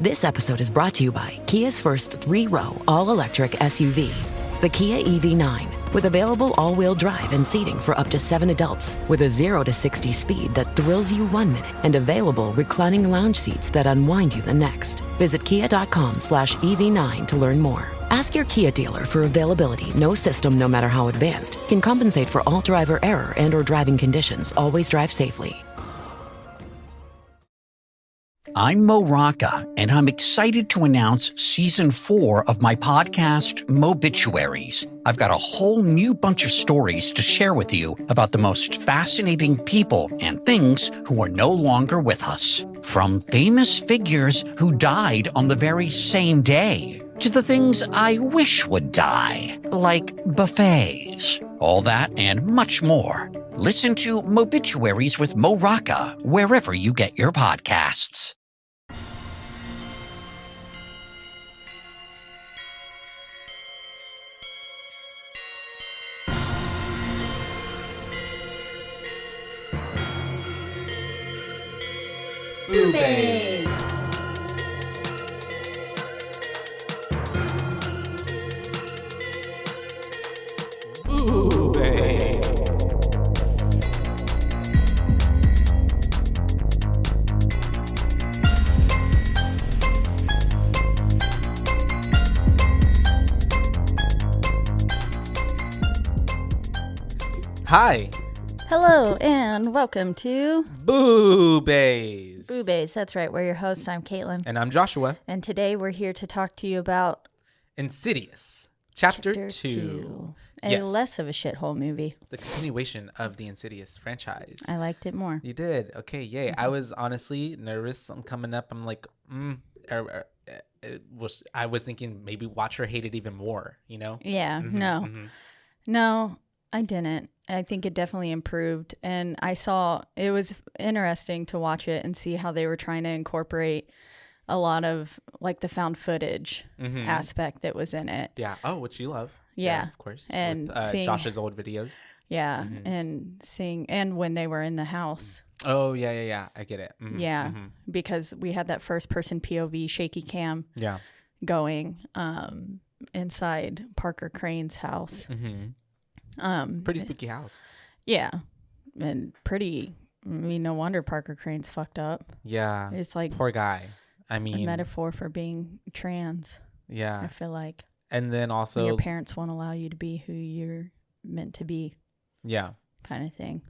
This episode is brought to you by Kia's first 3-row all-electric SUV, the Kia EV9, with available all-wheel drive and seating for up to 7 adults, with a 0 to 60 speed that thrills you 1 minute, and available reclining lounge seats that unwind you the next. Visit kia.com/EV9 to learn more. Ask your Kia dealer for availability. No system, no matter how advanced, can compensate for all driver error and or driving conditions. Always drive safely. I'm Mo Rocca, and I'm excited to announce Season 4 of my podcast, Mobituaries. I've got a whole new bunch of stories to share with you about the most fascinating people and things who are no longer with us. From famous figures who died on the very same day, to the things I wish would die, like buffets. All that and much more. Listen to Mobituaries with Mo Rocca wherever you get your podcasts. Boobies. Hi. Hello and welcome to Boobies. Boobies. That's right. We're your hosts. I'm Caitlin. And I'm Joshua. And today we're here to talk to you about Insidious, Chapter 2. A less of a shithole movie. The continuation of the Insidious franchise. I liked it more. You did? Okay, yay. I was honestly nervous. I'm coming up. I'm like, I was thinking maybe watch her hate it even more, you know? Yeah, No, I didn't. I think it definitely improved. And it was interesting to watch it and see how they were trying to incorporate a lot of like the found footage aspect that was in it. Yeah. Oh, which you love. Yeah. Of course. And with, seeing Josh's old videos. Yeah. And when they were in the house. Oh, yeah. I get it. Yeah. Because we had that first person POV shaky cam going inside Parker Crane's house. Pretty spooky house. Yeah. And no wonder Parker Crane's fucked up. Yeah. It's like poor guy. I mean, a metaphor for being trans. Yeah. I feel like. And then also when your parents won't allow you to be who you're meant to be. Yeah. Kind of thing.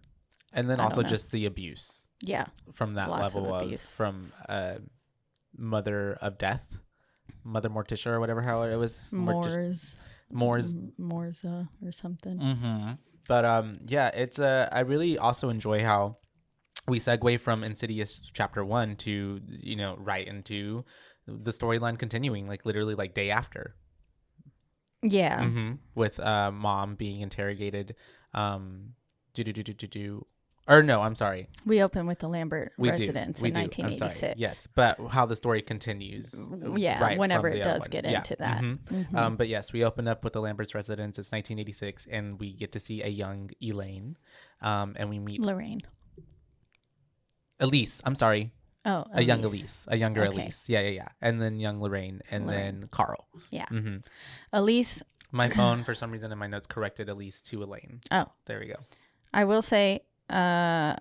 And then also just the abuse. Yeah. From that level of from Mother of Death, Mother Morticia or whatever how it was. Morza or something. But it's I really also enjoy how we segue from Insidious Chapter 1 to right into the storyline continuing like literally like day after. Yeah. With mom being interrogated. Or no, I'm sorry. We open with the Lambert residence in 1986. I'm sorry. Yes, but how the story continues. Yeah, whenever it does get into that. But yes, we open up with the Lamberts residence. It's 1986, and we get to see a young Elaine, and we meet Elise. I'm sorry. Oh, a young Elise, a younger Elise. Yeah. And then young Lorraine, and then Carl. Yeah. Elise. My phone, for some reason, in my notes corrected Elise to Elaine. Oh, there we go. I will say. I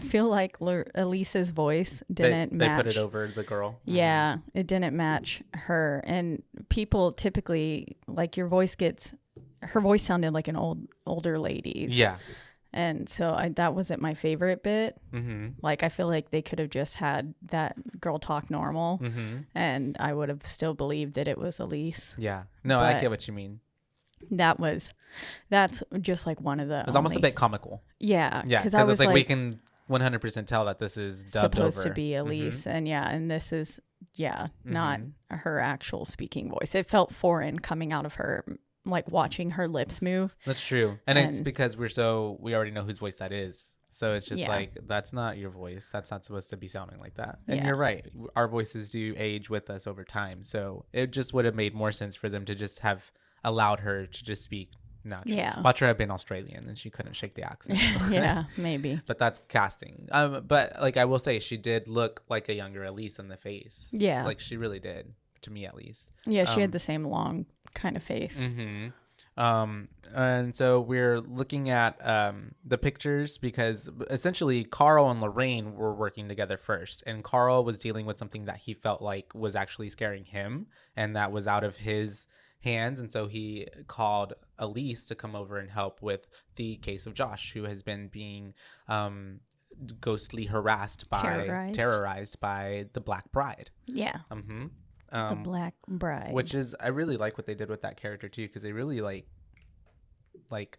feel like Elise's voice didn't match. They put it over the girl. Yeah, it didn't match her. And people typically, like her voice sounded like an older lady's. Yeah. And so that wasn't my favorite bit. Like, I feel like they could have just had that girl talk normal and I would have still believed that it was Elise. Yeah. No, I get what you mean. That's just like one of the it's almost a bit comical. Yeah because it's like we can 100% tell that this is dubbed supposed over. To be Elise and this is not her actual speaking voice. It felt foreign coming out of her, like watching her lips move. That's true. And it's because we already know whose voice that is, so it's just like, that's not your voice. That's not supposed to be sounding like that. And you're right, our voices do age with us over time, so it just would have made more sense for them to just have allowed her to just speak naturally. Yeah. Watch her have been Australian and she couldn't shake the accent. Yeah, maybe. But that's casting. But like I will say, she did look like a younger Elise in the face. Yeah. Like she really did, to me at least. Yeah, she had the same long kind of face. Mm-hmm. And so we're looking at the pictures because essentially Carl and Lorraine were working together first, and Carl was dealing with something that he felt like was actually scaring him and that was out of his hands, and so he called Elise to come over and help with the case of Josh, who has been being ghostly harassed by terrorized by the Black Bride. Yeah. Mm-hmm. The Black Bride. Which is, I really like what they did with that character too, because they really like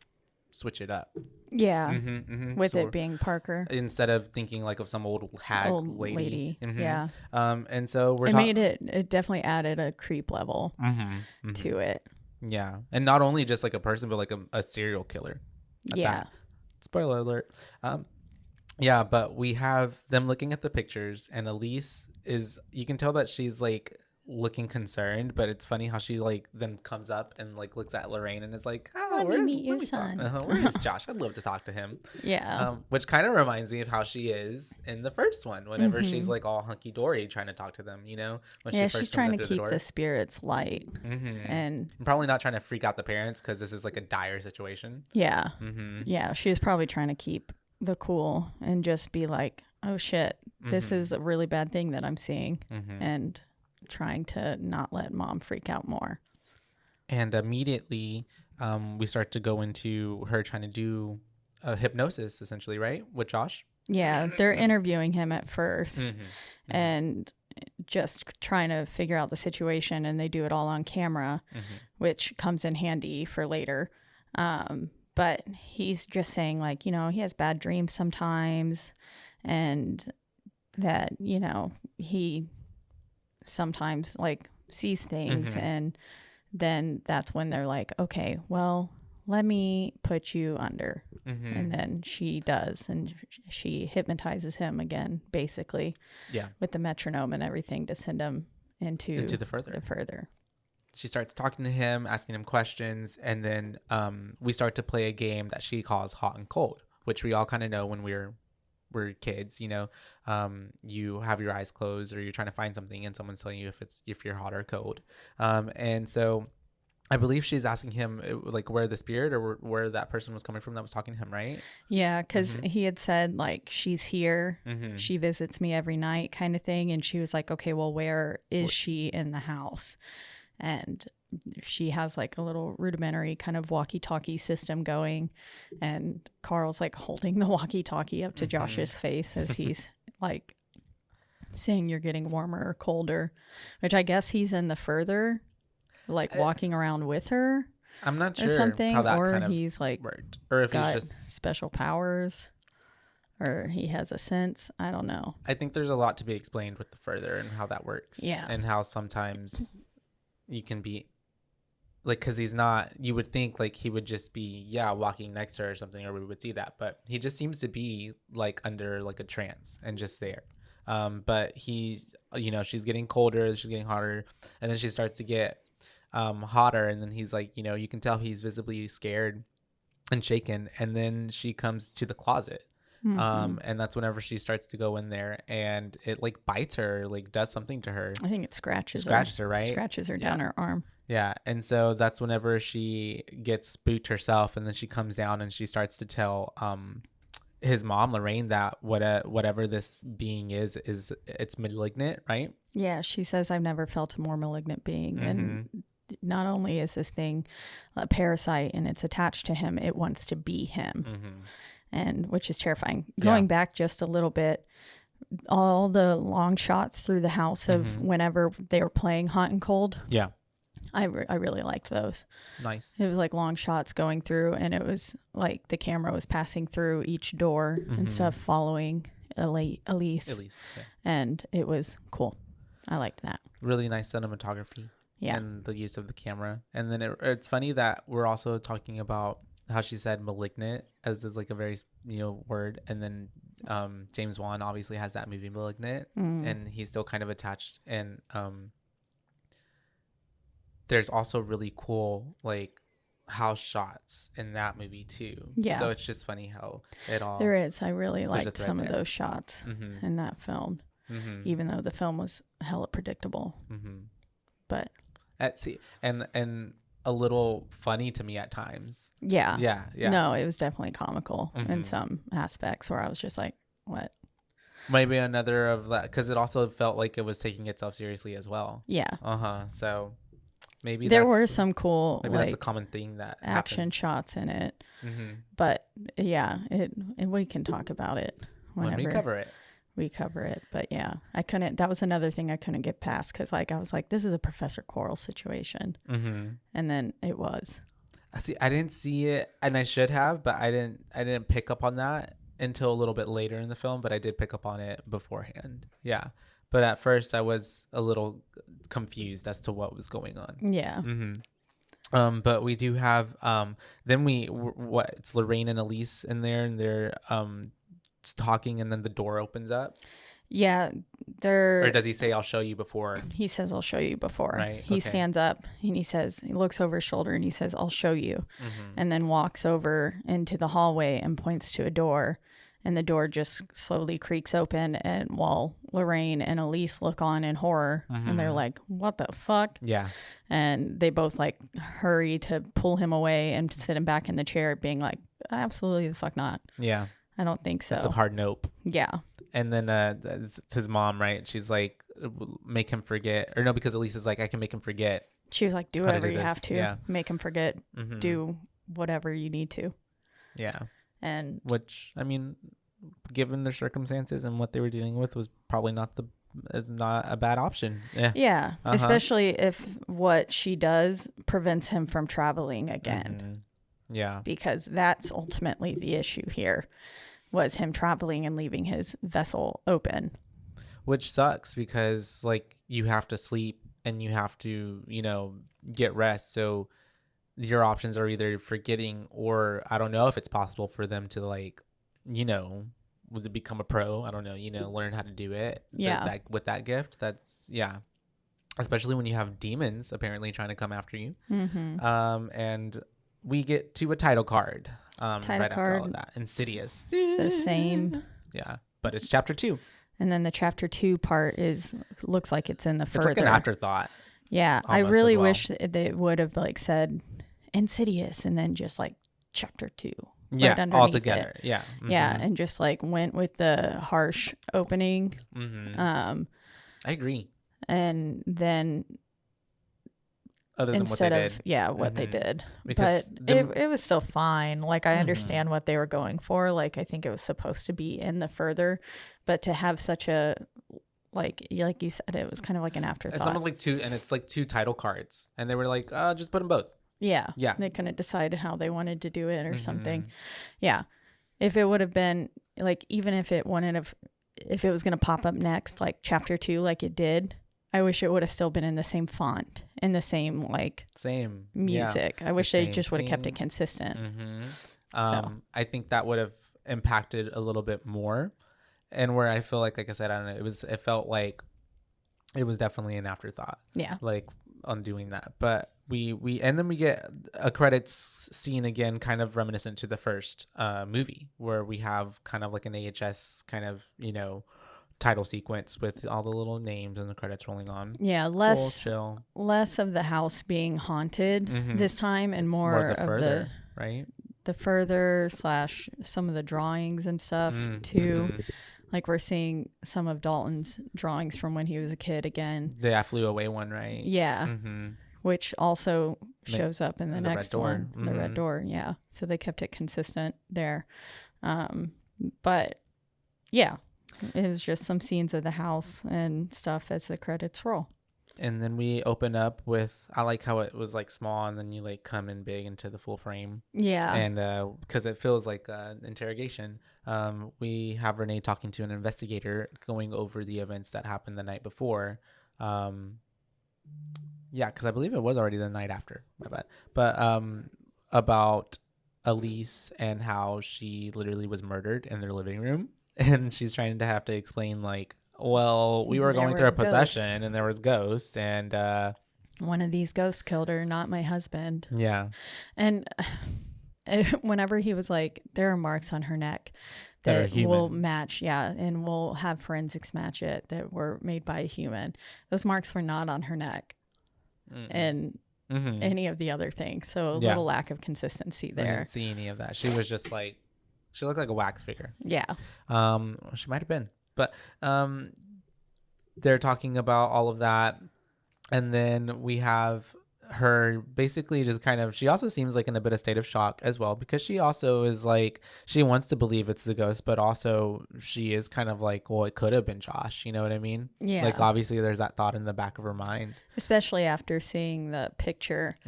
switch it up. Yeah. Mm-hmm, mm-hmm. With So it being Parker. instead of thinking like of some old hag lady. Mm-hmm. Yeah. And so we're it definitely added a creep level to it. Yeah. And not only just like a person, but like a serial killer. Yeah. That. Spoiler alert. Yeah, but we have them looking at the pictures, and Elise you can tell that she's like looking concerned, but it's funny how she like then comes up and like looks at Lorraine and is like, let me meet your son. Where is Josh? I'd love to talk to him. Yeah. Which kind of reminds me of how she is in the first one, whenever she's like all hunky-dory trying to talk to them, you know, when she first she's comes trying up to through keep the the spirits light. And probably not trying to freak out the parents because this is like a dire situation. Yeah. Yeah, she was probably trying to keep the cool and just be like, oh shit, this is a really bad thing that I'm seeing, and trying to not let mom freak out more. And immediately we start to go into her trying to do a hypnosis, essentially, right, with Josh. Yeah, they're interviewing him at first and just trying to figure out the situation, and they do it all on camera, which comes in handy for later. But he's just saying, like, you know, he has bad dreams sometimes, and that, you know, he sometimes like sees things, and then that's when they're like, okay, well, let me put you under. And then she does, and she hypnotizes him again, basically, with the metronome and everything to send him into the further. She starts talking to him, asking him questions, and then we start to play a game that she calls hot and cold, which we all kind of know when we're kids. You know, you have your eyes closed or you're trying to find something and someone's telling you if you're hot or cold. And so I believe she's asking him like where the spirit or where that person was coming from that was talking to him, right? Yeah, because he had said like, she's here, she visits me every night kind of thing. And she was like, okay, well, where is she in the house? And she has like a little rudimentary kind of walkie-talkie system going, and Carl's like holding the walkie-talkie up to Josh's face as he's like saying you're getting warmer or colder, which I guess he's in the further, like walking around with her. I'm not sure or something, how that or kind of he's like worked, or if got he's just special powers, or he has a sense. I don't know. I think there's a lot to be explained with the further and how that works. Yeah, and how sometimes you can be like, because he's not, you would think like he would just be walking next to her or something, or we would see that, but he just seems to be like under like a trance and just there. But he, you know, she's getting colder, she's getting hotter, and then she starts to get hotter, and then he's like, you know, you can tell he's visibly scared and shaken, and then she comes to the closet. And that's whenever she starts to go in there, and it like bites her, like does something to her. I think it scratches her, right? Scratches her down her arm. Yeah, and so that's whenever she gets spooked herself, and then she comes down and she starts to tell his mom, Lorraine, that whatever this being is it's malignant, right? Yeah, she says, I've never felt a more malignant being. And not only is this thing a parasite and it's attached to him, it wants to be him. And which is terrifying. Going back just a little bit, all the long shots through the house of whenever they were playing hot and cold. Yeah. I really liked those. Nice. It was like long shots going through, and it was like the camera was passing through each door and stuff, following Elise. And it was cool. I liked that. Really nice cinematography. Yeah. And the use of the camera. And then it's funny that we're also talking about how she said malignant as is like a very, you know, word. And then James Wan obviously has that movie Malignant, and he's still kind of attached. And there's also really cool like house shots in that movie too. Yeah. So it's just funny how it all. There is. I really There's a liked thread some of there. those shots Mm-hmm. in that film, even though the film was hella predictable. But See, and a little funny to me at times. yeah. Yeah. No, it was definitely comical in some aspects where I was just like, what? Maybe another of that, because it also felt like it was taking itself seriously as well. Yeah. So maybe There were some cool maybe that's a like common thing that action happens. shots in it. But yeah, and we can talk about it When we cover it. But yeah, I couldn't. That was another thing I couldn't get past, because like I was like, this is a Professor Quirrell situation, and then it was. I didn't see it, and I should have, but I didn't pick up on that until a little bit later in the film. But I did pick up on it beforehand. Yeah, but at first I was a little confused as to what was going on. Yeah. But we do have then it's Lorraine and Elise in there, and they're talking, and then the door opens up. Yeah, Or does he say, "I'll show you before"? He says, "I'll show you before." Right. He stands up and he looks over his shoulder and he says, "I'll show you," and then walks over into the hallway and points to a door, and the door just slowly creaks open. And while Lorraine and Elise look on in horror, and they're like, "What the fuck?" Yeah. And they both like hurry to pull him away and sit him back in the chair, being like, "Absolutely the fuck not. Yeah. I don't think so." That's a hard nope. Yeah. And then it's his mom, right? She's like, make him forget. Or no, because Elise is like, I can make him forget. She was like, do how to whatever do you this. have to. Yeah. Make him forget. Do whatever you need to. Yeah. And which, I mean, given their circumstances and what they were dealing with, was probably not a bad option. Yeah. Yeah. Especially if what she does prevents him from traveling again. Yeah. Because that's ultimately the issue here, was him traveling and leaving his vessel open. Which sucks, because like you have to sleep and you have to, get rest. So your options are either forgetting, or I don't know if it's possible for them to like, would it become a pro? I don't know, learn how to do it. Yeah. With that gift, that's, yeah. Especially when you have demons apparently trying to come after you. And we get to a title card. Right after all of that. Insidious. It's the same. Yeah. But it's chapter 2. And then the chapter 2 part looks like it's in the further. It's like an afterthought. Yeah. I really wish they would have like said Insidious and then just like chapter 2. Yeah. All together. It. Yeah. Yeah. And just like went with the harsh opening. I agree. And then other than instead what they of did. what they did, because but it was still fine. Like I understand what they were going for. Like I think it was supposed to be in the further, but to have such a like you said, it was kind of like an afterthought. It's almost like two title cards, and they were like, just put them both. Yeah. They couldn't decide how they wanted to do it or something. Yeah, if it would have been like, even if it if it was going to pop up next, like chapter 2, like it did, I wish it would have still been in the same font, in the same music. Yeah. I wish they just would have kept it consistent. I think that would have impacted a little bit more, and where I feel like I said, I don't know, it felt like it was definitely an afterthought. Yeah, like on doing that. But and then we get a credits scene again, kind of reminiscent to the first movie, where we have kind of like an AHS kind of title sequence with all the little names and the credits rolling on. Yeah, less of the house being haunted this time, and more of the further, right? The further / some of the drawings and stuff too. Like we're seeing some of Dalton's drawings from when he was a kid again. The I Flew Away one, right? Yeah. Which also shows up in the next one. The red door, yeah. So they kept it consistent there. But yeah. It was just some scenes of the house and stuff as the credits roll. And then we open up with, I like how it was like small and then you like come in big into the full frame. Yeah. And because it feels like an interrogation. We have Renee talking to an investigator going over the events that happened the night before. Yeah, because I believe it was already the night after. My bad. But about Elise and how she literally was murdered in their living room. And she's trying to have to explain, like, well, we were going through a possession and there was ghosts. And one of these ghosts killed her, not my husband. Yeah. And whenever he was like, there are marks on her neck That are that human. will match, and we'll have forensics match it, that were made by a human. Those marks were not on her neck and any of the other things. So a little lack of consistency there. I didn't see any of that. She was just like, she looked like a wax figure. Yeah. She might have been, but they're talking about all of that, and then we have her basically just kind of, she also seems like in a bit of state of shock as well, because she also is like, she wants to believe it's the ghost, but also she is kind of like, well, it could have been Josh, you know what I mean? Yeah. Like obviously there's that thought in the back of her mind, Especially after seeing the picture,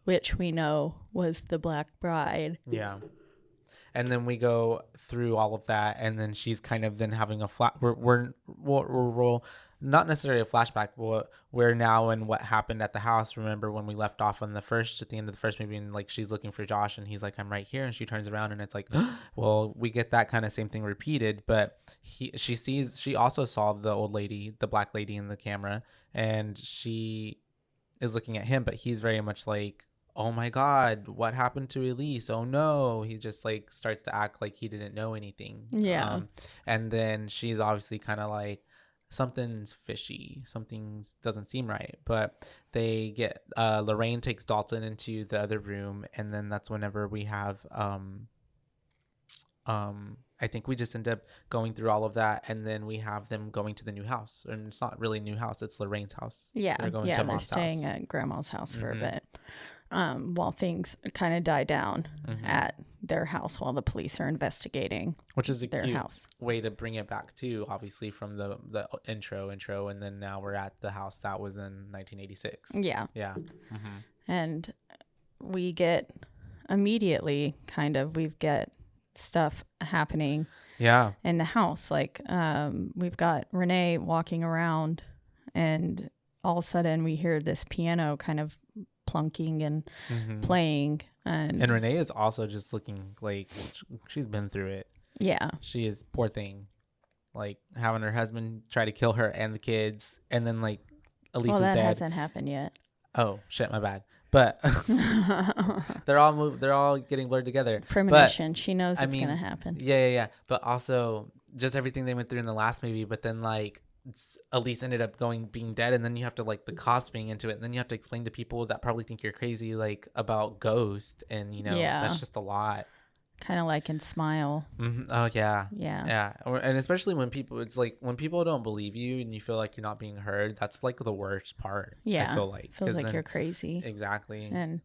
which we know was the Black Bride. Yeah. And then we go through all of that, and then she's kind of then having a we're not necessarily a flashback, but we're now in what happened at the house. Remember when we left off on at the end of the first movie, and like she's looking for Josh, and he's like, I'm right here, and she turns around, and it's like, well, we get that kind of same thing repeated, but she also saw the old lady, the black lady in the camera, and she is looking at him, but he's very much like, oh my God, what happened to Elise? Oh no. He just like starts to act like he didn't know anything. Yeah. And then she's obviously kind of like, something's fishy. Something doesn't seem right. But they get, Lorraine takes Dalton into the other room. And then that's whenever we have, I think we just end up going through all of that, and then we have them going to the new house. And it's not really a new house, it's Lorraine's house. Yeah. They're going to Mom's staying house. at Grandma's house for a bit. While things kind of die down at their house while the police are investigating, which is a their cute house. way to bring it back too, obviously from the intro, and then now we're at the house that was in 1986. Yeah. Mm-hmm. And we get immediately we get stuff happening in the house. Like we've got Renee walking around, and all of a sudden we hear this piano kind of plunking and playing, and Renee is also just looking like she's been through it. Yeah, she is, poor thing, like having her husband try to kill her and the kids, and then like Elisa's that dead. hasn't happened yet. Oh shit, my bad. But they're all getting blurred together. Premonition. She knows it's gonna happen. Yeah. But also just everything they went through in the last movie, but then like Elise ended up being dead, and then you have to like the cops being into it, and then you have to explain to people that probably think you're crazy like about ghost, and that's just a lot. Kind of like in Smile. Oh yeah. And especially when people, it's like when people don't believe you and you feel like you're not being heard, that's like the worst part. I feel like feels like you're crazy. Exactly. And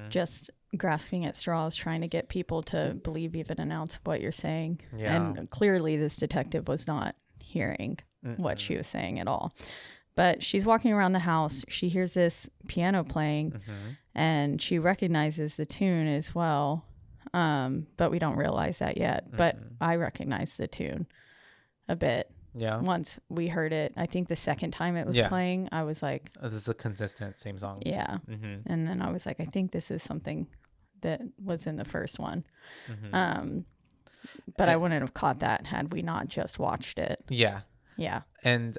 just grasping at straws, trying to get people to believe even an ounce of what you're saying. And clearly this detective was not hearing what she was saying at all. But she's walking around the house. She hears this piano playing, and she recognizes the tune as well. But we don't realize that yet. But I recognize the tune a bit. Yeah. Once we heard it, I think the second time it was playing, I was like, this is a consistent same song. Yeah. And then I was like, I think this is something that was in the first one. But I wouldn't have caught that had we not just watched it. Yeah. And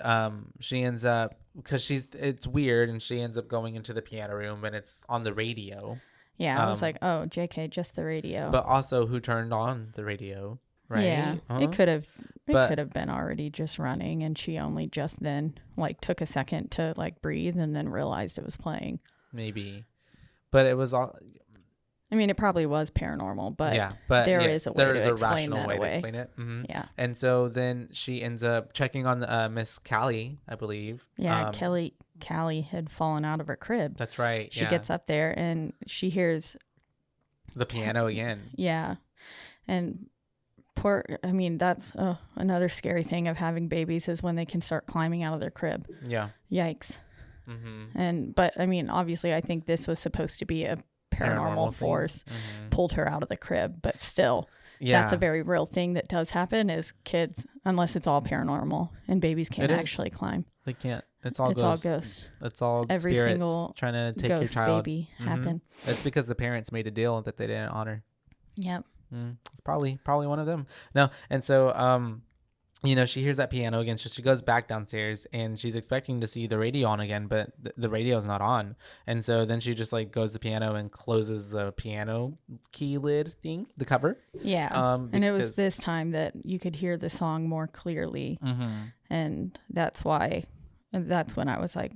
she ends up, because it's weird, and she ends up going into the piano room, and it's on the radio. Yeah, I was like, oh, JK, just the radio. But also, who turned on the radio, right? Yeah, it could have been already just running, and she only just then like took a second to like breathe, and then realized it was playing. Maybe, but it was all. I mean, it probably was paranormal, but there is a rational way to explain it. Yeah. And so then she ends up checking on Miss Callie, I believe. Yeah, Callie had fallen out of her crib. That's right. She gets up there and she hears the piano again. Yeah. And that's another scary thing of having babies is when they can start climbing out of their crib. Yeah. Yikes. But I mean, obviously I think this was supposed to be a paranormal force pulled her out of the crib, but still that's a very real thing that does happen is kids, unless it's all paranormal, and babies can't actually climb. They can't. It's all ghosts. It's all every spirits single trying to take ghost your child. Baby happen. It's because the parents made a deal that they didn't honor. Yep. It's probably one of them. No. And so she hears that piano again, so she goes back downstairs and she's expecting to see the radio on again, but the radio's not on. And so then she just like goes to the piano and closes the piano key lid thing, the cover. Yeah. And it was this time that you could hear the song more clearly. And that's when I was like,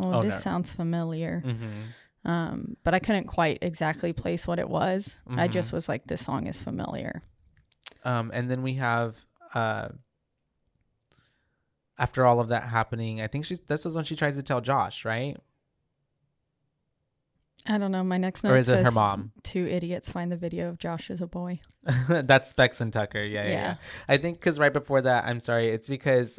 oh, this sounds familiar. But I couldn't quite exactly place what it was. I just was like, this song is familiar. And then we have after all of that happening, I think this is when she tries to tell Josh, right? I don't know. My next note or is it says her mom? 2 idiots find the video of Josh as a boy. That's Specs and Tucker. Yeah. I think because right before that, I'm sorry, it's because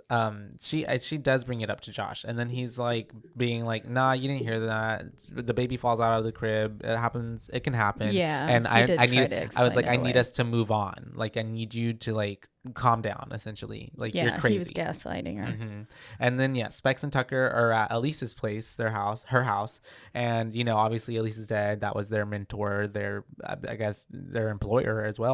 she does bring it up to Josh, and then he's like being like, "Nah, you didn't hear that. The baby falls out of the crib. It happens. It can happen." Yeah. And I was like, I need away. us to move on. Like, I need you to like calm down. Essentially, like you're crazy. He was gaslighting her. And then Specs and Tucker are at Elise's place, her house, and obviously Elise is dead. That was their mentor, I guess their employer as well.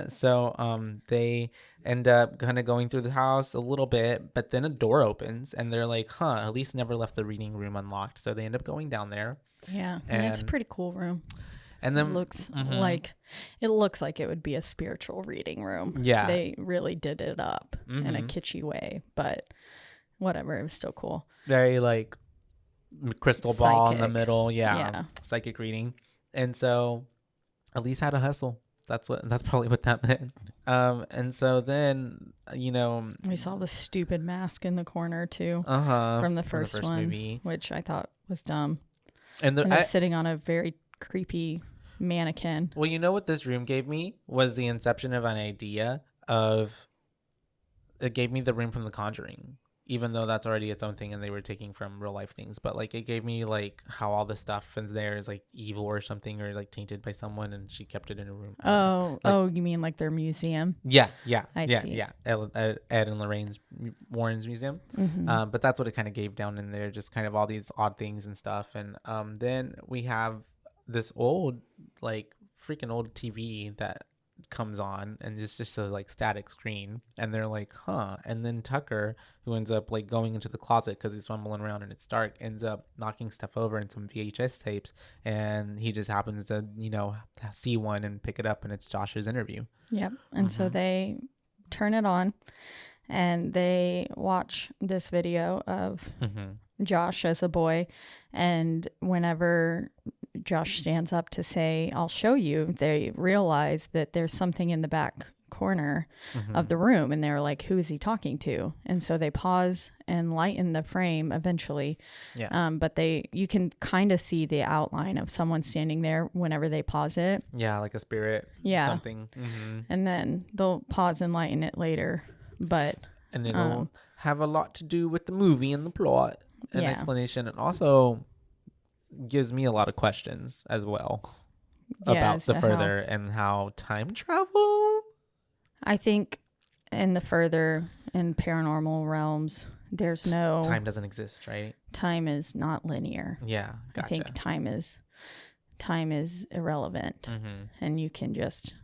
So they end up kind of going through the house a little bit, but then a door opens and they're like, Elise never left the reading room unlocked. So they end up going down there. Yeah, and it's a pretty cool room. And then it looks like it would be a spiritual reading room. Yeah, they really did it up in a kitschy way, but whatever, it was still cool. Very like crystal ball in the middle. Yeah, psychic reading. And so Elise had a hustle. That's probably what that meant. And so then we saw the stupid mask in the corner too, from the first one, movie, which I thought was dumb. And it was sitting on a very creepy mannequin. Well, what this room gave me was the inception of an idea of. It gave me the room from The Conjuring, even though that's already its own thing and they were taking from real life things. But like it gave me like how all the stuff in there is like evil or something, or like tainted by someone, and she kept it in a room. You mean like their museum? Yeah. I see. Yeah. Ed and Lorraine's Warren's museum. But that's what it kind of gave down in there, just kind of all these odd things and stuff. And then we have this old, like freaking old TV that comes on, and it's just a like static screen, and they're like, and then Tucker, who ends up like going into the closet because he's fumbling around and it's dark, ends up knocking stuff over in some VHS tapes, and he just happens to see one and pick it up, and it's Josh's interview. Yep. And so they turn it on and they watch this video of Josh as a boy, and whenever Josh stands up to say, "I'll show you," they realize that there's something in the back corner of the room, and they're like, who is he talking to? And so they pause and lighten the frame eventually. But you can kind of see the outline of someone standing there whenever they pause it. Yeah, like a spirit. Something. And then they'll pause and lighten it later. And it'll have a lot to do with the movie and the plot and explanation, and also gives me a lot of questions as well about the further and how time travel. I think in paranormal realms, there's no time doesn't exist, right? Time is not linear. Yeah, gotcha. I think time is irrelevant, and you can just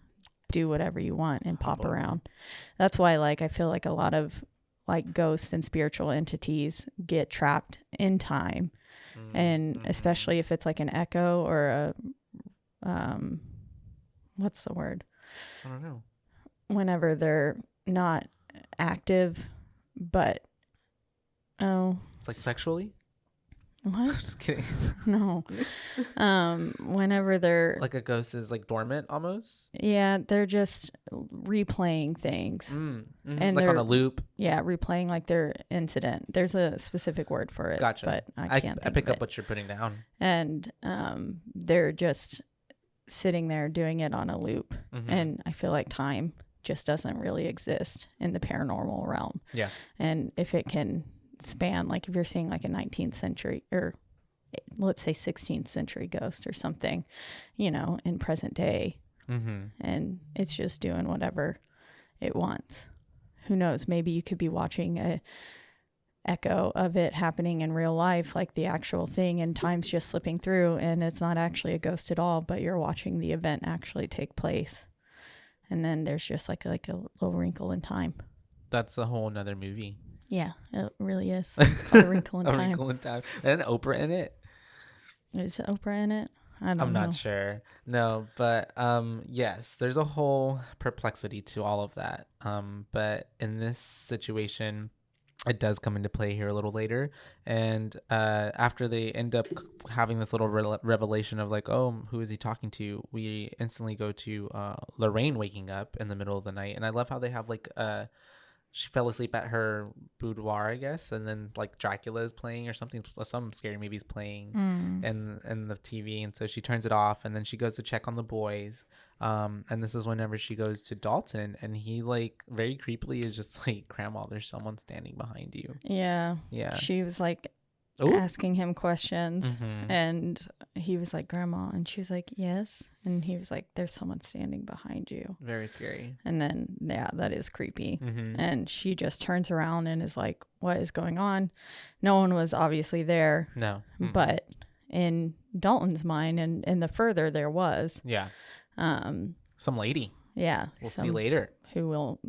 do whatever you want and pop around. That's why, like, I feel like a lot of like ghosts and spiritual entities get trapped in time. And especially if it's like an echo or a what's the word? I don't know. Whenever they're not active, but it's like sexually? What? Just kidding. No. Whenever they're like a ghost is like dormant almost. Yeah, they're just replaying things. And like on a loop. Yeah, replaying like their incident. There's a specific word for it. Gotcha. But I can't think I pick of up what you're putting down. And they're just sitting there doing it on a loop. And I feel like time just doesn't really exist in the paranormal realm. Yeah. And if it can span, like if you're seeing like a 19th century or let's say 16th century ghost or something, in present day, and it's just doing whatever it wants. Who knows? Maybe you could be watching a echo of it happening in real life, like the actual thing, and time's just slipping through and it's not actually a ghost at all, but you're watching the event actually take place. And then there's just like a little wrinkle in time. That's a whole nother movie. Yeah, it really is. It's called A Wrinkle in A Time. Wrinkle in Time. And Oprah in it. Is Oprah in it? I don't I'm know. not sure. No, but yes, there's a whole perplexity to all of that. But in this situation, it does come into play here a little later. And after they end up having this little revelation of like, oh, who is he talking to? We instantly go to Lorraine waking up in the middle of the night. And I love how they have like she fell asleep at her boudoir, I guess, and then like Dracula is playing or something, some scary movie's playing in the TV, and so she turns it off, and then she goes to check on the boys, and this is whenever she goes to Dalton, and he like very creepily is just like, Grandma, there's someone standing behind you. Yeah. She was like asking him questions, and he was like, Grandma, and she was like, yes, and he was like, there's someone standing behind you. Very scary. And then that is creepy. And she just turns around and is like, what is going on? No one was obviously there. No. But in Dalton's mind and in the further there was some lady we'll see later who will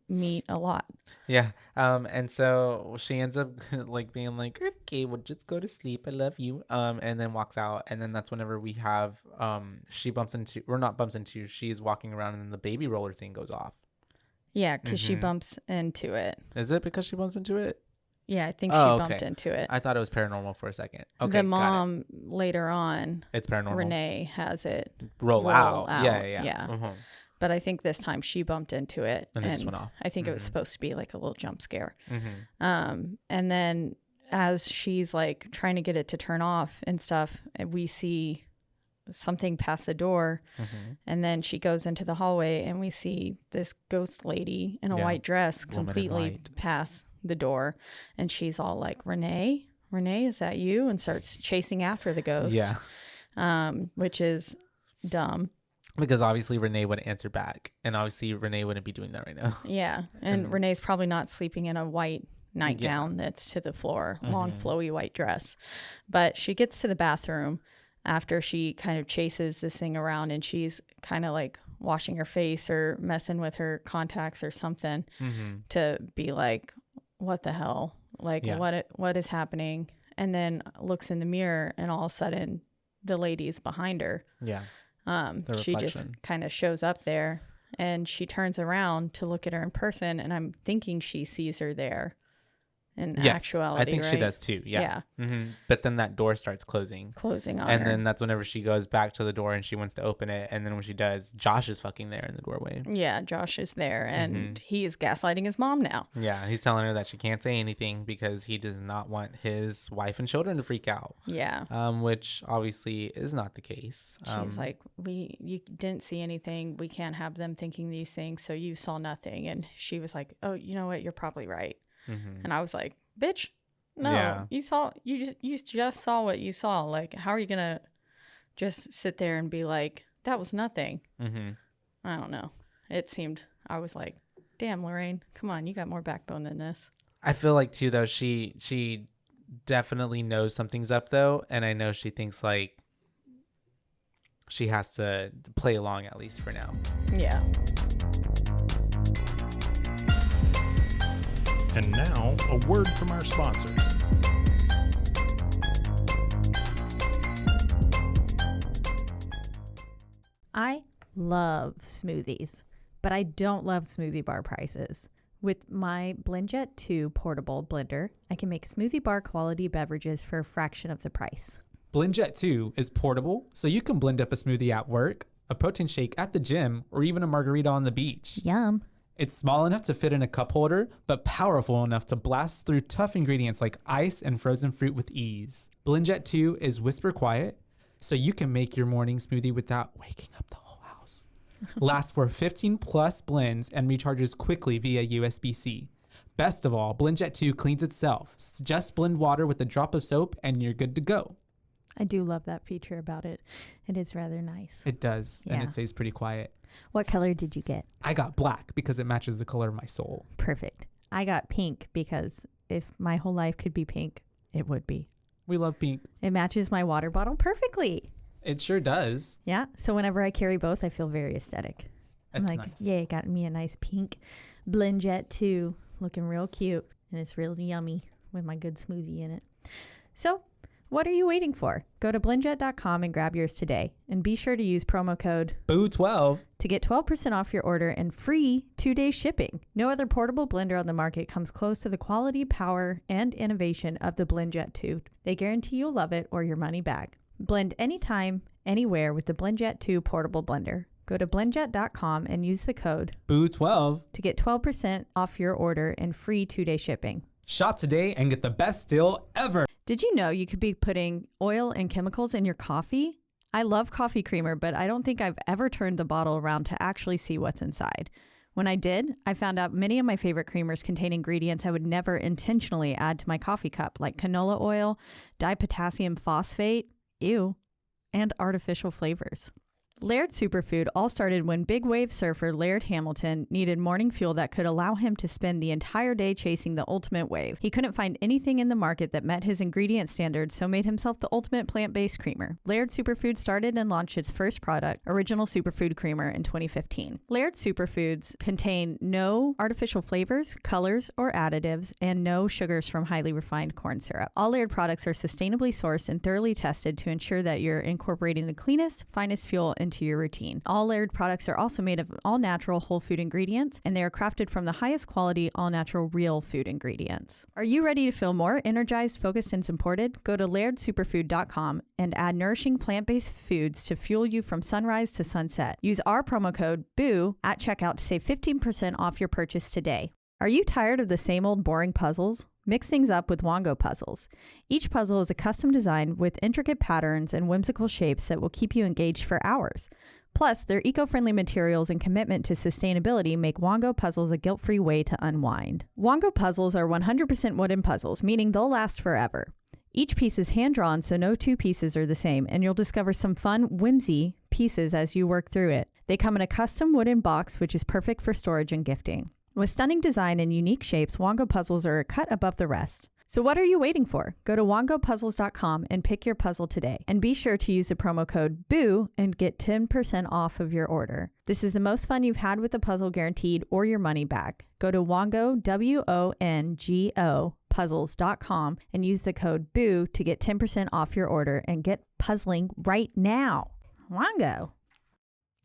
meet a lot. And so she ends up like being like, okay, we'll just go to sleep, I love you, and then walks out. And then that's whenever we have she's walking around, and then the baby roller thing goes off. Because she bumps into it. Is it because she bumps into it? I think she bumped into it. I thought it was paranormal for a second. Okay, the mom later on, it's paranormal, Renee has it roll out. Yeah. But I think this time she bumped into it and it just went off. I think it was supposed to be like a little jump scare. And then as she's like trying to get it to turn off and stuff, we see something past the door, and then she goes into the hallway, and we see this ghost lady in a white dress completely pass the door, and she's all like, Renee, is that you? And starts chasing after the ghost. Which is dumb. Because obviously Renee wouldn't answer back. And obviously Renee wouldn't be doing that right now. And Renee's probably not sleeping in a white nightgown that's to the floor, long flowy white dress. But she gets to the bathroom after she kind of chases this thing around, and she's kind of like washing her face or messing with her contacts or something to be like, what the hell? Like, what is happening? And then looks in the mirror, and all of a sudden the lady's behind her. She just kind of shows up there, and she turns around to look at her in person, and I'm thinking she sees her there in actuality. I think she does too. But then that door starts closing on her. And then that's whenever she goes back to the door and she wants to open it, and then when she does, Josh is fucking there in the doorway. Josh is there, and he is gaslighting his mom now. He's telling her that she can't say anything because he does not want his wife and children to freak out. Which obviously is not the case. She's like, you didn't see anything, we can't have them thinking these things, so you saw nothing. And she was like, oh, you know what, you're probably right. And I was like, bitch, no, you just saw what you saw. Like, how are you gonna just sit there and be like, that was nothing? I don't know. I was like, damn, Lorraine, come on, you got more backbone than this. I feel like too, though, she definitely knows something's up, though, and I know she thinks like she has to play along, at least for now. And now, a word from our sponsors. I love smoothies, but I don't love smoothie bar prices. With my BlendJet 2 portable blender, I can make smoothie bar quality beverages for a fraction of the price. BlendJet 2 is portable, so you can blend up a smoothie at work, a protein shake at the gym, or even a margarita on the beach. Yum. It's small enough to fit in a cup holder, but powerful enough to blast through tough ingredients like ice and frozen fruit with ease. BlendJet 2 is whisper quiet, so you can make your morning smoothie without waking up the whole house. Lasts for 15 plus blends and recharges quickly via USB-C. Best of all, BlendJet 2 cleans itself. Just blend water with a drop of soap and you're good to go. I do love that feature about it. It is rather nice. It does, and it stays pretty quiet. What color did you get? I got black because it matches the color of my soul. Perfect. I got pink because if my whole life could be pink, it would be. We love pink. It matches my water bottle perfectly. It sure does. Yeah. So whenever I carry both, I feel very aesthetic. That's I'm like, nice. yay, got me a nice pink BlendJet 2, looking real cute, and it's real yummy with my good smoothie in it. So, what are you waiting for? Go to blendjet.com and grab yours today. And be sure to use promo code BOO12 to get 12% off your order and free 2-day shipping. No other portable blender on the market comes close to the quality, power, and innovation of the BlendJet 2. They guarantee you'll love it or your money back. Blend anytime, anywhere with the BlendJet 2 portable blender. Go to blendjet.com and use the code BOO12 to get 12% off your order and free 2-day shipping. Shop today and get the best deal ever. Did you know you could be putting oil and chemicals in your coffee? I love coffee creamer, but I don't think I've ever turned the bottle around to actually see what's inside. When I did, I found out many of my favorite creamers contain ingredients I would never intentionally add to my coffee cup, like canola oil, dipotassium phosphate, ew, and artificial flavors. Laird Superfood all started when big wave surfer Laird Hamilton needed morning fuel that could allow him to spend the entire day chasing the ultimate wave. He couldn't find anything in the market that met his ingredient standards, so made himself the ultimate plant-based creamer. Laird Superfood started and launched its first product, Original Superfood Creamer, in 2015. Laird Superfoods contain no artificial flavors, colors, or additives, and no sugars from highly refined corn syrup. All Laird products are sustainably sourced and thoroughly tested to ensure that you're incorporating the cleanest, finest fuel into your routine. All Laird products are also made of all-natural whole food ingredients, and they are crafted from the highest quality all-natural real food ingredients. Are you ready to feel more energized, focused, and supported? Go to lairdsuperfood.com and add nourishing plant-based foods to fuel you from sunrise to sunset. Use our promo code BOO at checkout to save 15% off your purchase today. Are you tired of the same old boring puzzles? Mix things up with Wongo puzzles. Each puzzle is a custom design with intricate patterns and whimsical shapes that will keep you engaged for hours. Plus, their eco-friendly materials and commitment to sustainability make Wongo puzzles a guilt-free way to unwind. Wongo puzzles are 100% wooden puzzles, meaning they'll last forever. Each piece is hand-drawn, so no two pieces are the same, and you'll discover some fun, whimsy pieces as you work through it. They come in a custom wooden box, which is perfect for storage and gifting. With stunning design and unique shapes, Wongo puzzles are a cut above the rest. So what are you waiting for? Go to wongopuzzles.com and pick your puzzle today. And be sure to use the promo code BOO and get 10% off of your order. This is the most fun you've had with a puzzle guaranteed or your money back. Go to Wongo, WONGO, puzzles.com and use the code BOO to get 10% off your order and get puzzling right now. Wongo.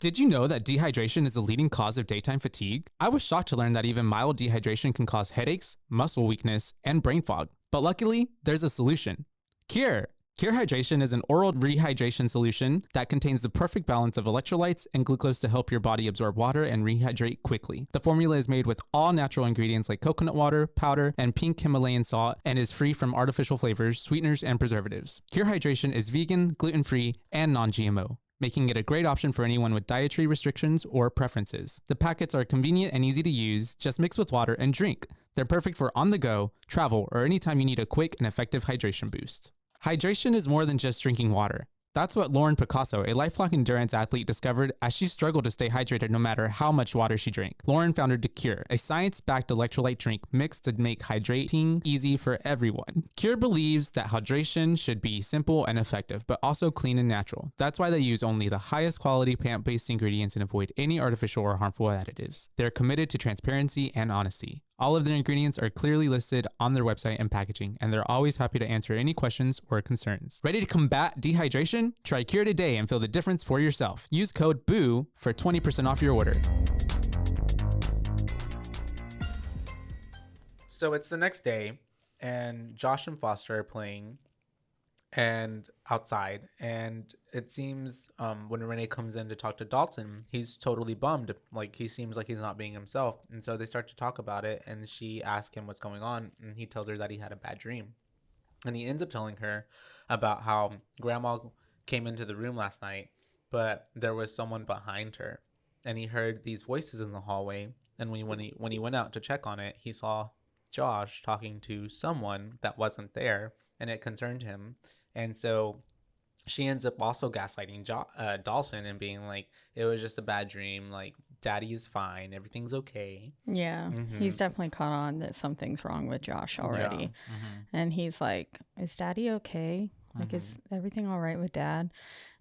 Did you know that dehydration is the leading cause of daytime fatigue? I was shocked to learn that even mild dehydration can cause headaches, muscle weakness, and brain fog. But luckily, there's a solution. Cure! Cure Hydration is an oral rehydration solution that contains the perfect balance of electrolytes and glucose to help your body absorb water and rehydrate quickly. The formula is made with all natural ingredients like coconut water, powder, and pink Himalayan salt, and is free from artificial flavors, sweeteners, and preservatives. Cure Hydration is vegan, gluten-free, and non-GMO, making it a great option for anyone with dietary restrictions or preferences. The packets are convenient and easy to use. Just mix with water and drink. They're perfect for on the go, travel, or anytime you need a quick and effective hydration boost. Hydration is more than just drinking water. That's what Lauren Picasso, a lifelong endurance athlete, discovered as she struggled to stay hydrated no matter how much water she drank. Lauren founded Cure, a science-backed electrolyte drink mix to make hydrating easy for everyone. Cure believes that hydration should be simple and effective, but also clean and natural. That's why they use only the highest quality plant-based ingredients and avoid any artificial or harmful additives. They're committed to transparency and honesty. All of their ingredients are clearly listed on their website and packaging, and they're always happy to answer any questions or concerns. Ready to combat dehydration? Try Cure today and feel the difference for yourself. Use code BOO for 20% off your order. So it's the next day, and Josh and Foster are playing and outside, and it seems when Renee comes in to talk to Dalton, he's totally bummed. Like, he seems like he's not being himself. And so they start to talk about it, and she asks him what's going on, and he tells her that he had a bad dream. And he ends up telling her about how Grandma came into the room last night, but there was someone behind her, and he heard these voices in the hallway. And when he went out to check on it, he saw Josh talking to someone that wasn't there, and it concerned him. And so she ends up also gaslighting Dalton and being like, it was just a bad dream. Like, Daddy is fine. Everything's okay. Yeah. He's definitely caught on that something's wrong with Josh already. Yeah. And he's like, is Daddy okay? Like, is everything all right with Dad?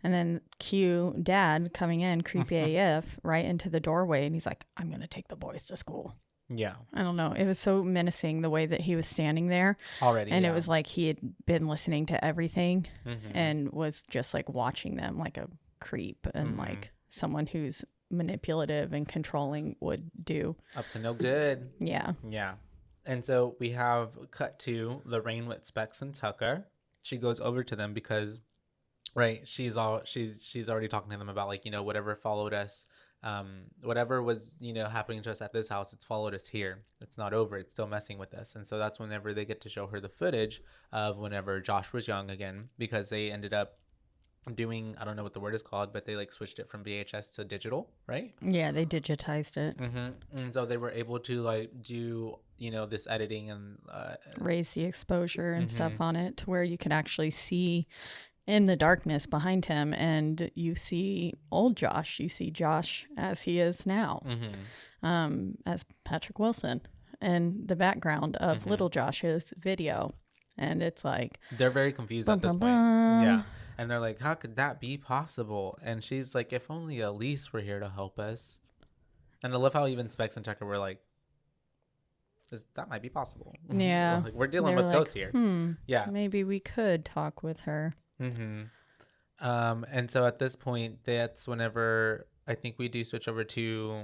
And then cue Dad coming in, creepy AF, right into the doorway. And he's like, I'm going to take the boys to school. Yeah. I don't know. It was so menacing the way that he was standing there. Already. And yeah. it was like he had been listening to everything Mhm. and was just like watching them like a creep and like someone who's manipulative and controlling would do. Up to no good. Yeah. Yeah. And so we have cut to Lorraine with Specs and Tucker. She goes over to them because, right, she's already talking to them about like, whatever followed us, whatever was, happening to us at this house, it's followed us here. It's not over. It's still messing with us. And so that's whenever they get to show her the footage of whenever Josh was young again, because they ended up doing, I don't know what the word is called, but they like switched it from VHS to digital, right? Yeah, they digitized it. And so they were able to like do, this editing and Raise the exposure and stuff on it to where you can actually see in the darkness behind him, and you see old Josh. You see Josh as he is now, as Patrick Wilson, and the background of little Josh's video. And it's like they're very confused bum, at this bum, point. bum. Yeah. And they're like, how could that be possible? And she's like, if only Elise were here to help us. And I love how even Specs and Tucker were like, that might be possible. Yeah. Like, we're dealing They with were ghosts like, here. Yeah. maybe we could talk with her. And so at this point, that's whenever I think we do switch over to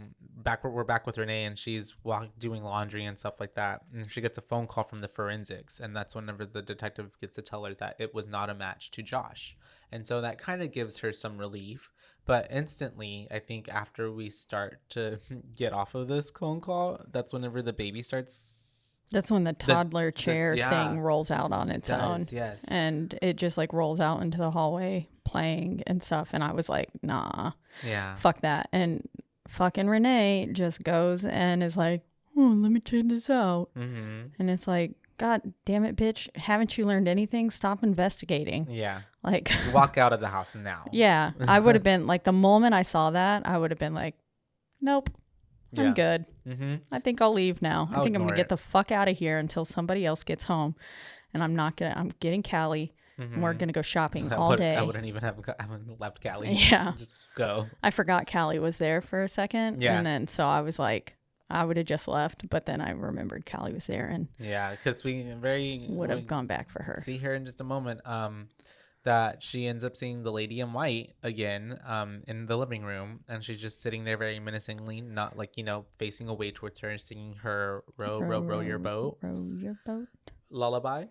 we're back with Renee, and she's doing laundry and stuff like that. And she gets a phone call from the forensics, and that's whenever the detective gets to tell her that it was not a match to Josh. And so that kind of gives her some relief. But instantly, I think after we start to get off of this phone call, that's whenever the baby starts. That's when the toddler chair yeah. thing rolls out on its own. Yes. And it just like rolls out into the hallway playing and stuff. And I was like, nah, Yeah. fuck that. And fucking Renee just goes and is like, oh, let me check this out. And it's like, God damn it, bitch. Haven't you learned anything? Stop investigating. Yeah. Like, Walk out of the house now. yeah, I would have been like, the moment I saw that, I would have been like, nope, I'm good. I think I'll leave now. I think I'm going to get the fuck out of here until somebody else gets home. And I'm getting Callie and we're going to go shopping all day. I wouldn't even have left Callie. Yeah. Just go. I forgot Callie was there for a second. Yeah. And then, so I was like, I would have just left, but then I remembered Callie was there and because we would have gone back for her. See her in just a moment. That she ends up seeing the lady in white again in the living room, and she's just sitting there very menacingly, not like, facing away towards her, singing her row your boat lullaby.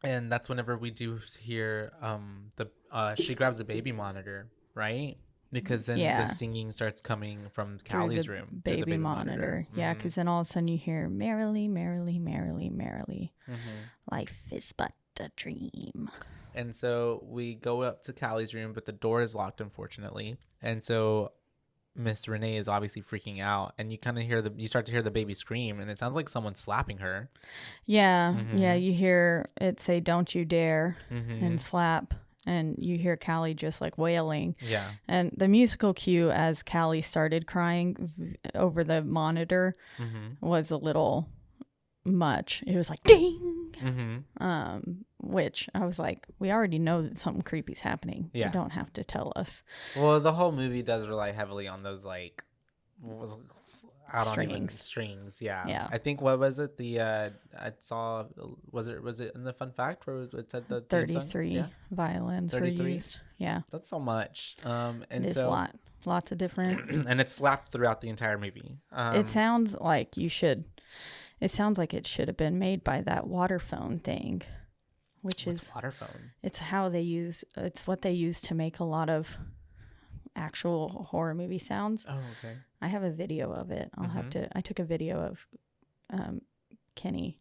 And that's whenever we do hear she grabs the baby monitor, right? Because then the singing starts coming from Callie's room. Baby monitor. Yeah, because then all of a sudden you hear merrily, merrily, merrily, merrily. Life is but a dream. And so we go up to Callie's room, but the door is locked, unfortunately. And so Miss Renee is obviously freaking out, and you kind of you start to hear the baby scream, and it sounds like someone's slapping her. Yeah, yeah. You hear it say, "Don't you dare," and slap. And you hear Callie just like wailing. Yeah. And the musical cue as Callie started crying over the monitor was a little much. It was like ding. Which I was like, we already know that something creepy's happening. Yeah. You don't have to tell us. Well, the whole movie does rely heavily on those like strings. Yeah. I think what was it? I saw was it in the fun fact where it said the 33 violins 33 were used. Yeah. That's so much. And it is a lot. Lots of different. And it's slapped throughout the entire movie. It sounds like it sounds like it should have been made by that water phone thing, which is water phone. It's what they use to make a lot of actual horror movie sounds. Oh, okay. I have a video of it. I took a video of Kenny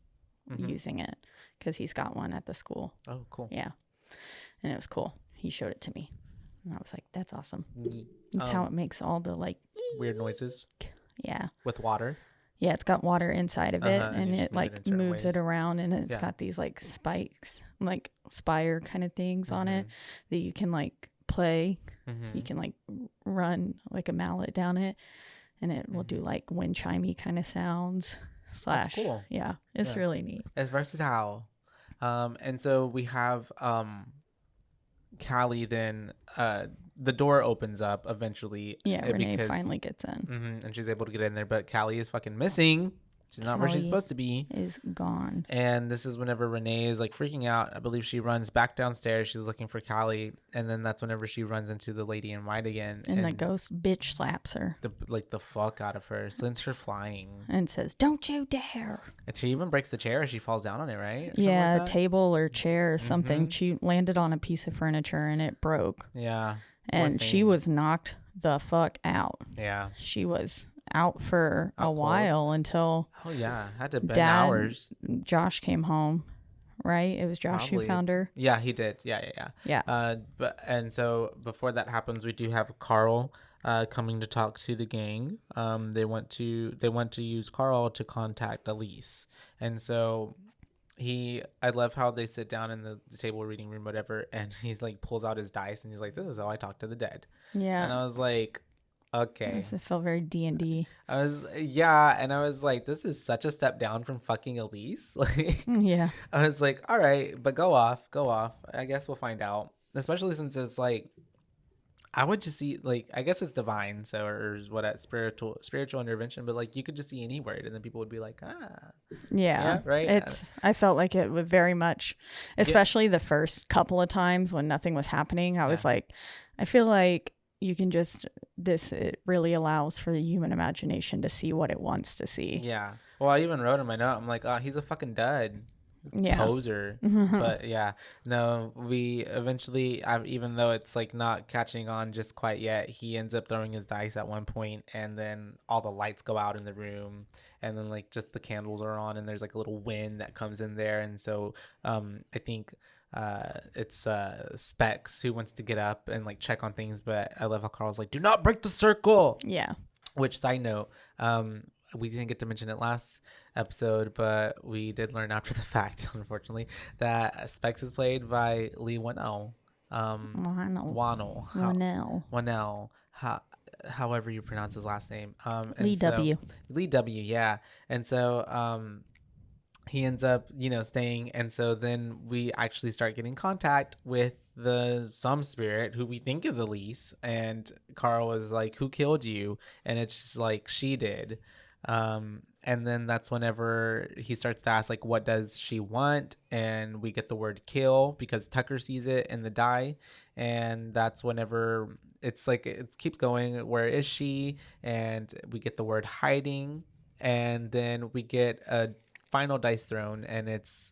using it because he's got one at the school. Oh, cool. Yeah. And it was cool. He showed it to me. And I was like, that's awesome. That's how it makes all the like weird noises. Yeah. With water. Yeah, it's got water inside of it, and it like moves it around, and it's got these like spikes, like spire kind of things on it that you can like play. You can like run like a mallet down it, and it will do like wind chimey kind of sounds. That's cool. Yeah, it's really neat. It's versatile. And so we have Callie then the door opens up eventually. Yeah, Renee finally gets in. And she's able to get in there, but Callie is fucking missing. She's not where she's Callie supposed to be. Is gone. And this is whenever Renee is like freaking out. I believe she runs back downstairs. She's looking for Callie. And then that's whenever she runs into the lady in white again. And the ghost bitch slaps her. The fuck out of her. Sends her flying. And says, "Don't you dare." And she even breaks the chair as she falls down on it, right? Yeah, a table or chair or something. She landed on a piece of furniture and it broke. Yeah. And she was knocked the fuck out. Yeah. She was out for a while until had to been hours. Josh came home, right? It was Josh who found her. Yeah, he did. Yeah. And so before that happens, we do have Carl coming to talk to the gang. They want to use Carl to contact Elise, and so I love how they sit down in the table reading room, whatever, and he's like pulls out his dice and he's like, "This is how I talk to the dead." Yeah. And I was like, okay. It felt very D&D. I was like, this is such a step down from fucking Elise. Like, yeah. I was like, all right, but go off. I guess we'll find out. Especially since it's like, I would just see, like, I guess it's divine, so, or what, at spiritual intervention, but like you could just see any word and then people would be like, yeah, right. I felt like it would very much, especially the first couple of times when nothing was happening. I was like, I feel like you can it really allows for the human imagination to see what it wants to see. Yeah. Well, I even wrote in my note, I'm like, oh, he's a fucking dud. Poser. But yeah, no, we eventually, even though it's like not catching on just quite yet, he ends up throwing his dice at one point, and then all the lights go out in the room, and then like just the candles are on, and there's like a little wind that comes in there. And so I think it's Specs who wants to get up and like check on things, but I love how Carl's like, do not break the circle. Yeah. Which, side note, we didn't get to mention it last episode, but we did learn after the fact, unfortunately, that Specs is played by Lee Whannell. Whannell. However you pronounce his last name. Lee W. Lee W, yeah. And so he ends up, staying. And so then we actually start getting contact with some spirit who we think is Elise. And Carl was like, who killed you? And it's just like, she did. And then that's whenever he starts to ask, like, what does she want? And we get the word kill because Tucker sees it in the die. And that's whenever it's like, it keeps going, where is she? And we get the word hiding. And then we get a final dice thrown, and it's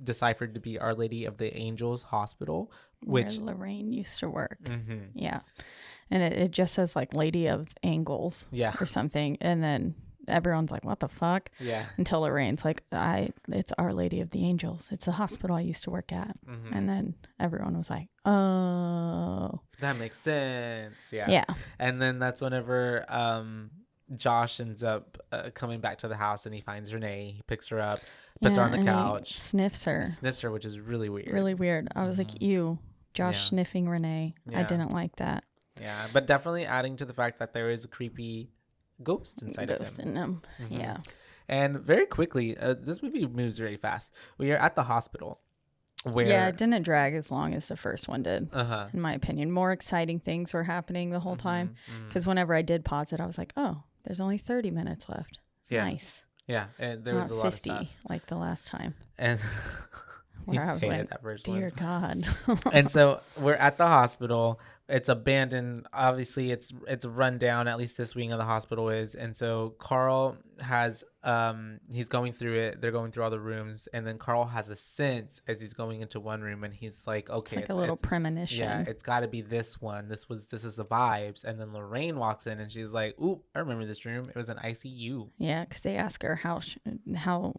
deciphered to be Our Lady of the Angels Hospital, which where Lorraine used to work. Yeah. And it just says like Lady of Angles or something. And then everyone's like, what the fuck? Yeah. Until Lorraine's like, it's Our Lady of the Angels. It's a hospital I used to work at. And then everyone was like, oh. That makes sense. Yeah. Yeah. And then that's whenever Josh ends up coming back to the house, and he finds Renee. He picks her up, puts her on the couch. Sniffs her, which is really weird. Really weird. I was like, ew. Josh sniffing Renee. Yeah. I didn't like that. Yeah, but definitely adding to the fact that there is a creepy ghost inside of him. Ghost in him. Yeah. And very quickly, this movie moves very fast. We are at the hospital. Where it didn't drag as long as the first one did, in my opinion. More exciting things were happening the whole time. Because whenever I did pause it, I was like, oh, there's only 30 minutes left. Yeah. Nice. Yeah, and there was a lot of stuff. Like the last time. And where I went, that first dear God. And so we're at the hospital. It's abandoned. Obviously, it's run down. At least this wing of the hospital is. And so Carl has he's going through it. They're going through all the rooms, and then Carl has a sense as he's going into one room, and he's like, okay, it's like a little premonition. Yeah, it's got to be this one. This is the vibes. And then Lorraine walks in, and she's like, ooh, I remember this room. It was an ICU. Yeah, because they ask her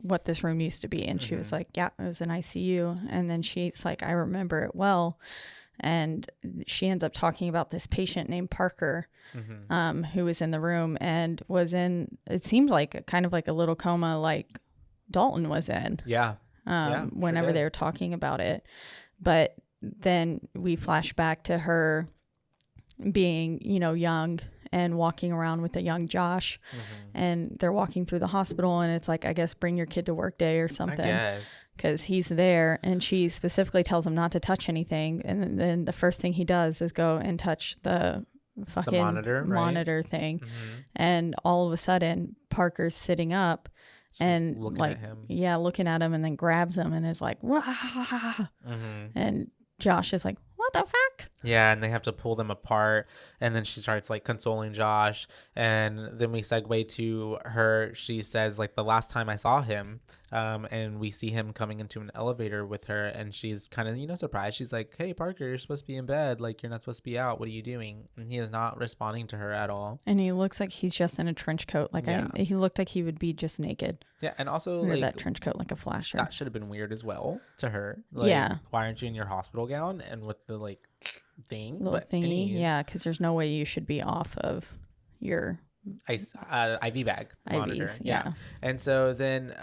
what this room used to be, and she was like, yeah, it was an ICU. And then she's like, I remember it well. And she ends up talking about this patient named Parker, who was in the room and was in, it seems like kind of like a little coma like Dalton was in. Yeah. Whenever they were talking about it. But then we flash back to her being, young and walking around with a young Josh, and they're walking through the hospital, and it's like, I guess, bring your kid to work day or something. I guess. Because he's there, and she specifically tells him not to touch anything, and then the first thing he does is go and touch the fucking monitor, thing, and all of a sudden Parker's sitting up and looking like at him. looking at him, and then grabs him and is like, wah. And Josh is like, what the fuck? Yeah, and they have to pull them apart, and then she starts like consoling Josh, and then we segue to her. She says like, the last time I saw him, and we see him coming into an elevator with her, and she's kind of surprised. She's like, hey Parker, you're supposed to be in bed, like you're not supposed to be out, what are you doing? And he is not responding to her at all, and he looks like he's just in a trench coat, like he looked like he would be just naked. Yeah, and also under like that trench coat, like a flasher. That should have been weird as well to her. Like, yeah, why aren't you in your hospital gown and with the like little thingy? Yeah, because there's no way you should be off of your IV bag monitor. IVs, yeah. And so then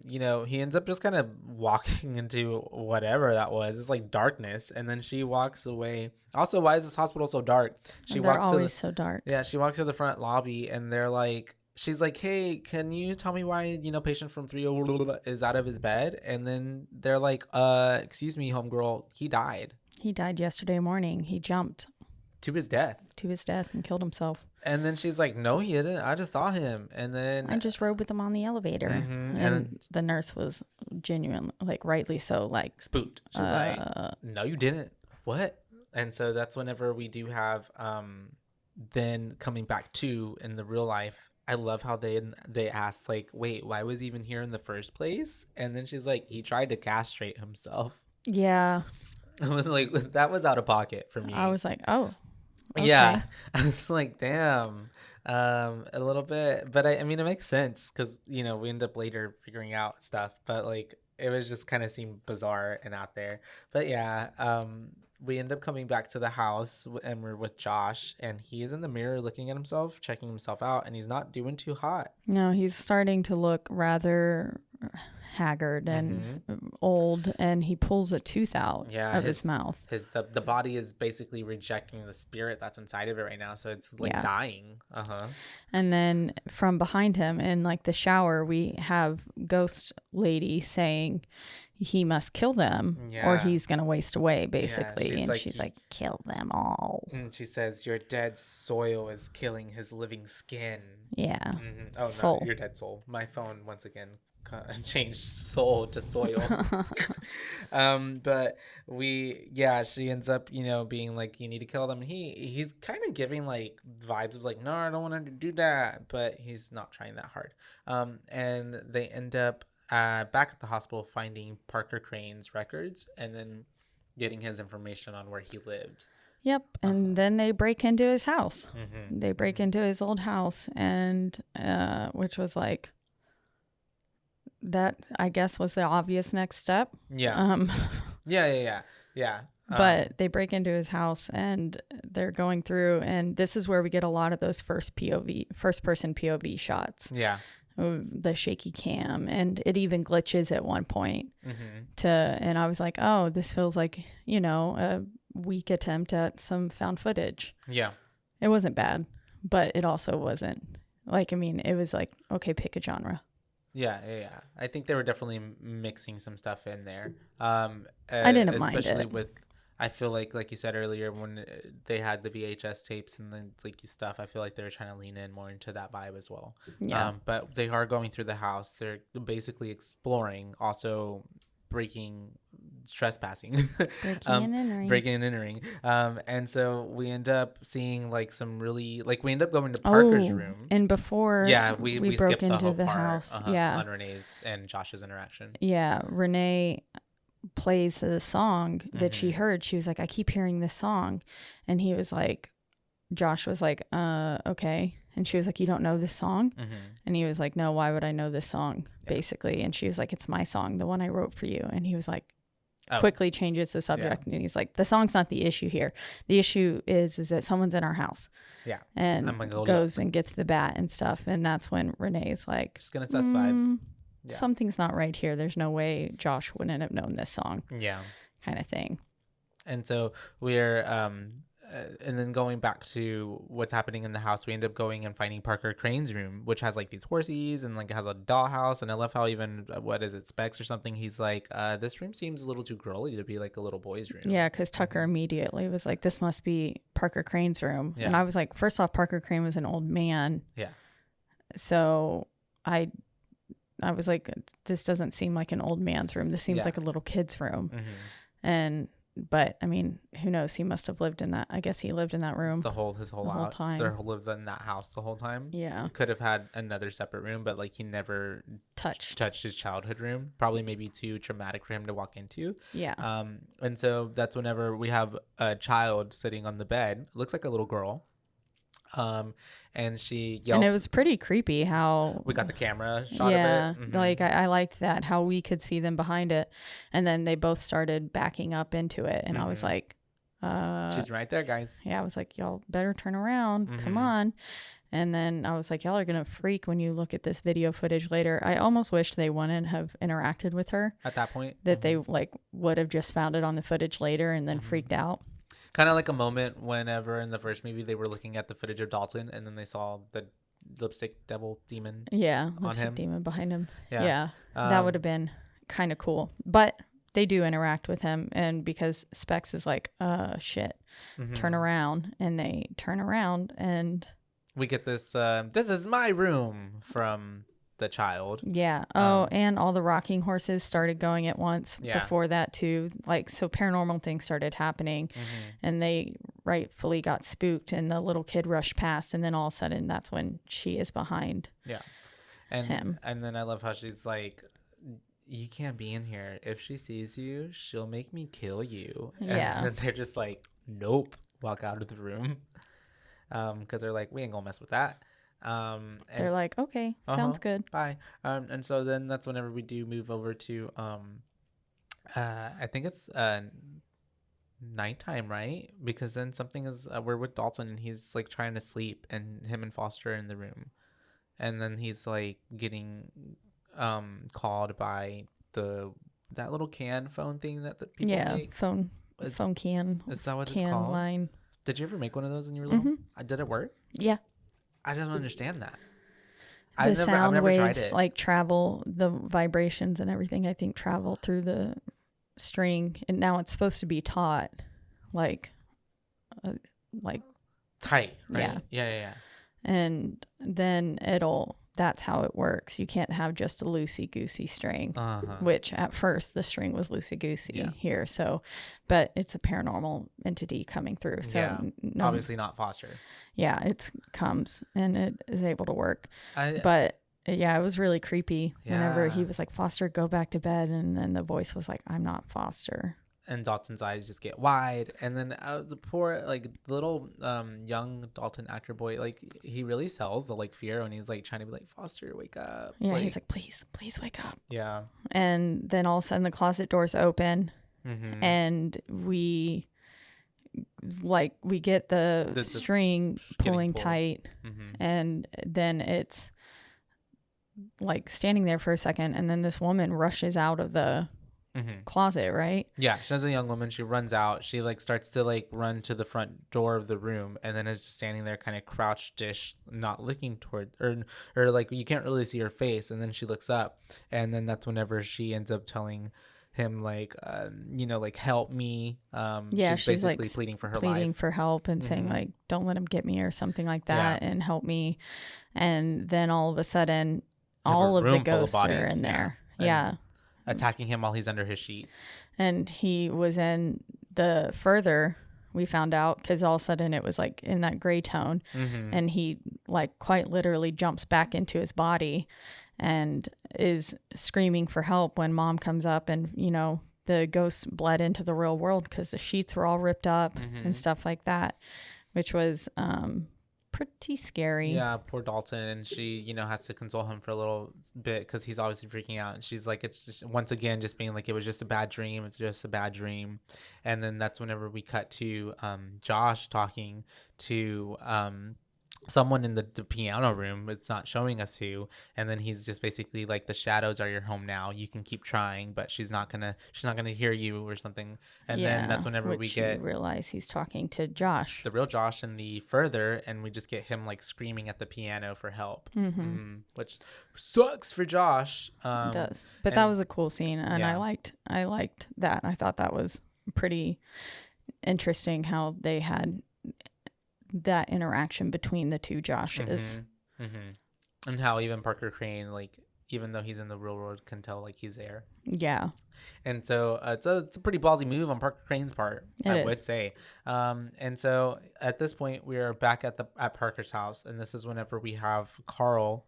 he ends up just kind of walking into whatever that was. It's like darkness, and then she walks away. Also, why is this hospital so dark? They're always so dark. Yeah, she walks to the front lobby, and they're like, she's like, hey, can you tell me why patient from 30 is out of his bed? And then they're like, excuse me, homegirl, he died yesterday morning. He jumped to his death and killed himself. And then she's like, no, he didn't. I just saw him. And then I just rode with him on the elevator. And the nurse was genuine, like rightly so, like spooked. She's like, no, you didn't. What? And so that's whenever we do have then coming back to in the real life. I love how they asked like, wait, why was he even here in the first place? And then she's like, he tried to castrate himself. Yeah. I was like, that was out of pocket for me. I was like, oh. Okay. Yeah, I was like, damn, a little bit, but I mean, it makes sense because we end up later figuring out stuff, but like it was just kind of seemed bizarre and out there. But yeah, we end up coming back to the house and we're with Josh, and he is in the mirror looking at himself, checking himself out, and he's not doing too hot. No, he's starting to look rather haggard and old, and he pulls a tooth out of his mouth. The body is basically rejecting the spirit that's inside of it right now, so it's like dying. And then from behind him in like the shower, we have ghost lady saying he must kill them or he's gonna waste away, basically. And she's like, kill them all. And she says, your dead soil is killing his living skin. Yeah. Oh, soul. No, your dead soul. My phone once again changed soul to soil. But she ends up being like, you need to kill them. He's kind of giving like vibes of like, no, I don't want to do that, but he's not trying that hard. And they end up back at the hospital finding Parker Crane's records and then getting his information on where he lived. Yep. And then they break into his house. They break into his old house, and which was like, that I guess was the obvious next step. Yeah. Yeah. But they break into his house and they're going through, and this is where we get a lot of those first person POV shots. Yeah. The shaky cam, and it even glitches at one point and I was like, oh, this feels like a weak attempt at some found footage. Yeah, it wasn't bad, but it also wasn't like, I mean, it was like, okay, pick a genre. Yeah. I think they were definitely mixing some stuff in there. I didn't mind it, especially with, I feel like you said earlier, when they had the VHS tapes and the leaky stuff, I feel like they were trying to lean in more into that vibe as well. Yeah. But they are going through the house. They're basically exploring, also trespassing, breaking and entering. And so we end up seeing like some really, like we end up going to Parker's room. And before we broke into the house. On Renee's and Josh's interaction. Yeah. Renee plays the song that she heard. She was like, I keep hearing this song. And he was like, Josh was like, okay. And she was like, you don't know this song? And he was like, no, why would I know this song? Basically. And she was like, it's my song, the one I wrote for you. And he was like, quickly changes the subject. And he's like, the song's not the issue here. The issue is that someone's in our house. Yeah. And goes and gets the bat and stuff. And that's when Renee's like, just gonna test vibes. Yeah. Something's not right here. There's no way Josh wouldn't have known this song. Yeah. Kind of thing. And so we're and then going back to what's happening in the house, we end up going and finding Parker Crane's room, which has like these horses and like it has a dollhouse. And I love how even what is it, Specs or something? He's like, this room seems a little too girly to be like a little boy's room. Yeah, because Tucker immediately was like, this must be Parker Crane's room. Yeah. And I was like, first off, Parker Crane was an old man. Yeah. So I was like, this doesn't seem like an old man's room. This seems like a little kid's room. But I mean, who knows? He must have lived in that. I guess he lived in that room His whole time. They lived in that house the whole time. Yeah. He could have had another separate room, but like he never touched his childhood room. Probably maybe too traumatic for him to walk into. Yeah. And so that's whenever we have a child sitting on the bed. It looks like a little girl. And she yelled. And it was pretty creepy how we got the camera shot of it. Like I liked that, how we could see them behind it. And then they both started backing up into it. And I was like, she's right there, guys. Yeah, I was like, y'all better turn around. Come on. And then I was like, y'all are going to freak when you look at this video footage later. I almost wished they wouldn't have interacted with her. At that point? That they like would have just found it on the footage later and then freaked out. Kind of like a moment whenever in the first movie they were looking at the footage of Dalton and then they saw the lipstick devil demon. Yeah, on lipstick him. demon behind him. Yeah. That would have been kind of cool. But they do interact with him, and because Specs is like, shit, turn around, and they turn around, and we get this. This is my room from the child. Yeah. And all the rocking horses started going at once. Yeah. Before that too. Like, so paranormal things started happening and they rightfully got spooked and the little kid rushed past, and then all of a sudden that's when she is behind him. And then I love how she's like, you can't be in here. If she sees you, she'll make me kill you. Yeah. And they're just like, nope. Walk out of the room. Because they're like, we ain't gonna mess with that. And they're like, okay, sounds good. Bye. And so then that's whenever we do move over to I think it's nighttime, right? Because then something is we're with Dalton and he's like trying to sleep, and him and Foster are in the room, and then he's like getting called by that little can phone thing that the people make. phone can. Is that what can it's called? Line. Did you ever make one of those when you were little? Did it work? Yeah. I didn't understand that. I've never tried waves it. like travel, the vibrations and everything, I think, travel through the string, and now it's supposed to be taut like tight, right? Yeah. And then that's how it works. You can't have just a loosey-goosey string, which at first the string was loosey-goosey here. So, but it's a paranormal entity coming through. So obviously not Foster. Yeah, it comes and it is able to work. But yeah, it was really creepy whenever he was like, Foster, go back to bed. And then the voice was like, I'm not Foster. And Dalton's eyes just get wide, and then the poor like little young Dalton actor boy, like he really sells the like fear when he's like trying to be like, Foster, wake up. Yeah, he's like, please wake up. Yeah. And then all of a sudden the closet doors open, and we get the string pulling tight, and then it's like standing there for a second, and then this woman rushes out of the closet, right? Yeah, she's a young woman. She runs out. She like starts to like run to the front door of the room, and then is just standing there, kind of crouched-ish, not looking toward, or like you can't really see her face. And then she looks up, and then that's whenever she ends up telling him like, like help me. She's basically like pleading for her life, pleading for help, and saying like, don't let him get me or something like that, and help me. And then all of a sudden, all of the ghosts are in there. Yeah. Attacking him while he's under his sheets. And he was in the further, we found out, because all of a sudden it was like in that gray tone, and he like quite literally jumps back into his body and is screaming for help when Mom comes up, and the ghosts bled into the real world because the sheets were all ripped up and stuff like that, which was pretty scary. Yeah, poor Dalton, and she has to console him for a little bit because he's obviously freaking out, and she's like, it's just once again just being like, it was just a bad dream, it's just a bad dream. And then that's whenever we cut to Josh talking to someone in the piano room. It's not showing us who. And then he's just basically like, the shadows are your home now. You can keep trying, but she's not gonna hear you or something. And then that's whenever we get you realize he's talking to Josh. the real Josh in the further, and we just get him like screaming at the piano for help, which sucks for Josh. It does. But that was a cool scene, and Yeah. I liked that. I thought that was pretty interesting how they had that interaction between the two Joshes. And how even Parker Crane, like, even though he's in the real world, can tell like he's there. Yeah. And so it's a pretty ballsy move on Parker Crane's part, I would say. And so at this point, we are back at Parker's house, and this is whenever we have Carl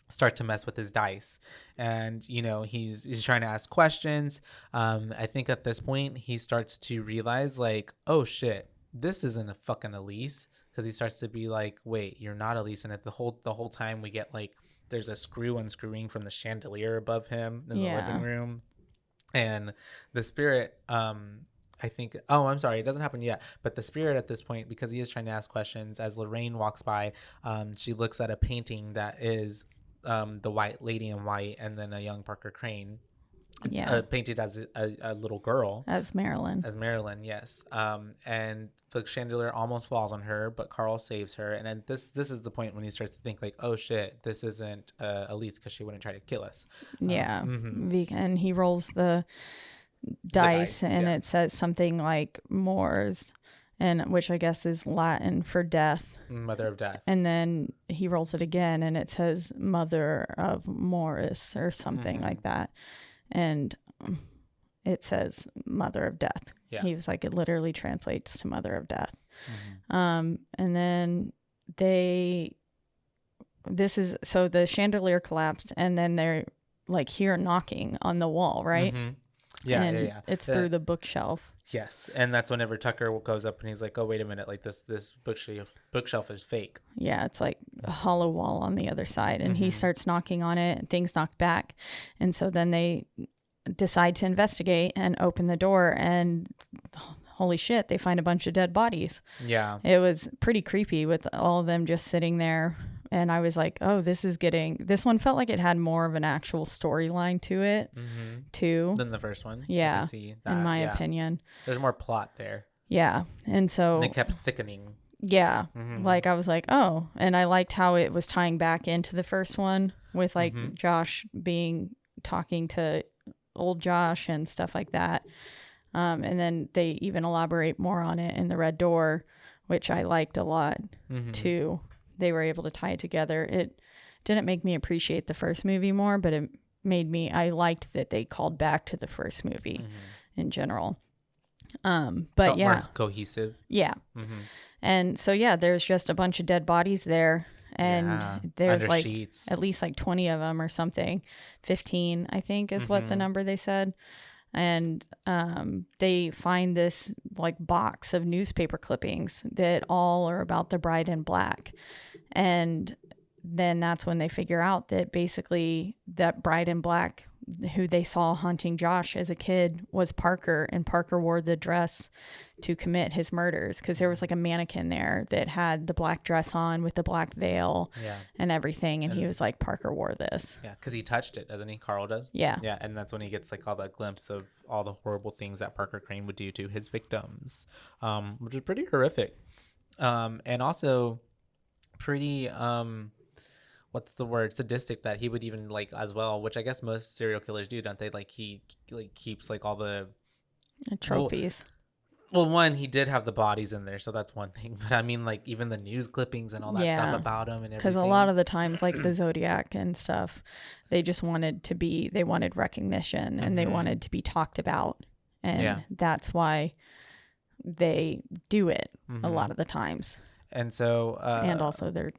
start to mess with his dice, and he's trying to ask questions. I think at this point he starts to realize, like, oh shit, this isn't a fucking Elise, because he starts to be like, wait, you're not Elise. And the whole time we get like, there's a screw unscrewing from the chandelier above him in the living room, and the spirit, I think, I'm sorry, it doesn't happen yet, but the spirit at this point, because he is trying to ask questions, as Lorraine walks by, she looks at a painting that is the white lady in white, and then a young Parker Crane, painted as a little girl, as Marilyn, yes. And the chandelier almost falls on her, but Carl saves her. And then this is the point when he starts to think, like, oh shit, this isn't Elise, because she wouldn't try to kill us. And he rolls the dice, and it says something like Moors, and which I guess is Latin for death, mother of death. And then he rolls it again, and it says mother of Morris or something like that, and it says mother of death. He was like, it literally translates to mother of death. And then the chandelier collapsed, and then they're like here knocking on the wall, right? It's through the bookshelf. Yes, and that's whenever Tucker goes up and he's like, oh, wait a minute, like this bookshelf is fake. Yeah, it's like a hollow wall on the other side, and he starts knocking on it, and things knock back, and so then they decide to investigate and open the door, and holy shit, they find a bunch of dead bodies. Yeah, it was pretty creepy with all of them just sitting there. And I was like, oh, this one felt like it had more of an actual storyline to it, too. Than the first one. Yeah, I can see that, in my opinion. There's more plot there. Yeah, and so... And it kept thickening. Yeah, like I was like, oh. And I liked how it was tying back into the first one with like Josh talking to old Josh and stuff like that. And then they even elaborate more on it in the Red Door, which I liked a lot, too. They were able to tie it together. It didn't make me appreciate the first movie more, but it made me, I liked that they called back to the first movie in general. But felt yeah. more cohesive. Yeah. And so, yeah, there's just a bunch of dead bodies there. And there's like sheets. At least like 20 of them or something. 15, I think, is what the number they said. And they find this like box of newspaper clippings that all are about the bride in black. And then that's when they figure out that basically that bride in black who they saw hunting Josh as a kid was Parker, and Parker wore the dress to commit his murders, because there was like a mannequin there that had the black dress on with the black veil and everything, and he was like, Parker wore this. Yeah, because he touched it, doesn't he? Carl does. Yeah. Yeah, and that's when he gets like all that glimpse of all the horrible things that Parker Crane would do to his victims, which is pretty horrific, and also pretty what's the word, sadistic, that he would even like as well, which I guess most serial killers do, don't they? Like he like keeps like all the trophies. Well, one, he did have the bodies in there, so that's one thing. But I mean, like even the news clippings and all that stuff about him and everything. Because a lot of the times, like the Zodiac and stuff, they just wanted recognition and they wanted to be talked about, and that's why they do it a lot of the times. And so, and also they're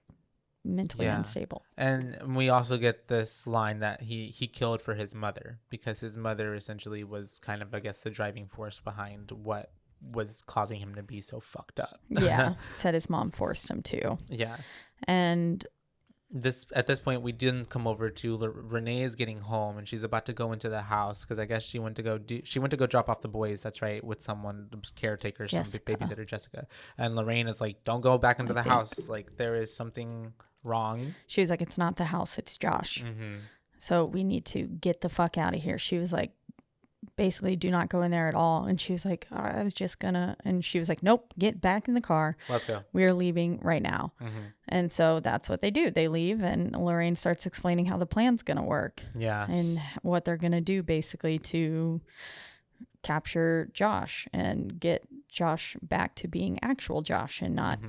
mentally unstable. And we also get this line that he killed for his mother, because his mother essentially was kind of, I guess, the driving force behind what was causing him to be so fucked up. Yeah, said his mom forced him to. Yeah. And at this point we didn't come over to Renee is getting home and she's about to go into the house because I guess she went to go drop off the boys. That's right, with someone, caretaker, some babysitter, Jessica. And Lorraine is like, "Don't go back into the house. Like there is something wrong." She was like, "It's not the house, it's Josh. So we need to get the fuck out of here." She was like, basically, "Do not go in there at all." And she was like, "I was just gonna," and she was like, "Nope, get back in the car. Let's go. We're leaving right now." And so that's what they do. They leave, and Lorraine starts explaining how the plan's gonna work. Yeah. And what they're gonna do basically to capture Josh and get Josh back to being actual Josh and not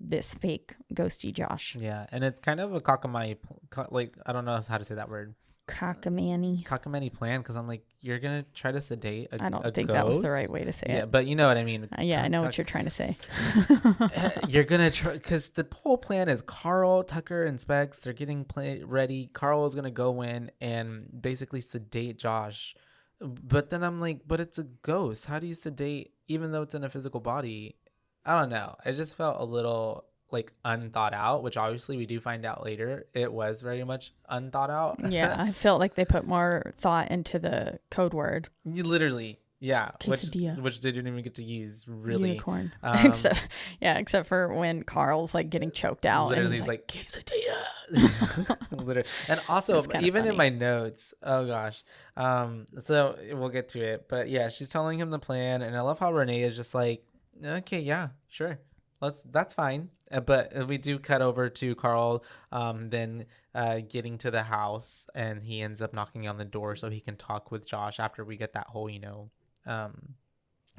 this fake ghosty Josh. Yeah, and it's kind of a cockamamie, like I don't know how to say that word. Cockamamie plan, because I'm like, you're gonna try to sedate I don't think ghost? That was the right way to say yeah, it. But you know what I mean. Yeah, I know what you're trying to say. You're gonna try, because the whole plan is Carl, Tucker, and Specs. They're getting ready. Carl is gonna go in and basically sedate Josh. But then I'm like, but it's a ghost. How do you sedate even though it's in a physical body? I don't know. It just felt a little like unthought out, which obviously we do find out later it was very much unthought out. Yeah, I felt like they put more thought into the code word. Literally, yeah. Quesadilla. Which they didn't even get to use, really. Unicorn. Except for when Carl's like getting choked out. Literally, and he's like quesadilla. Literally. And also, even funny. in my notes, oh gosh. So we'll get to it. But yeah, she's telling him the plan, and I love how Renee is just like, okay, yeah, sure. That's fine. But we do cut over to Carl then getting to the house, and he ends up knocking on the door so he can talk with Josh after we get that whole,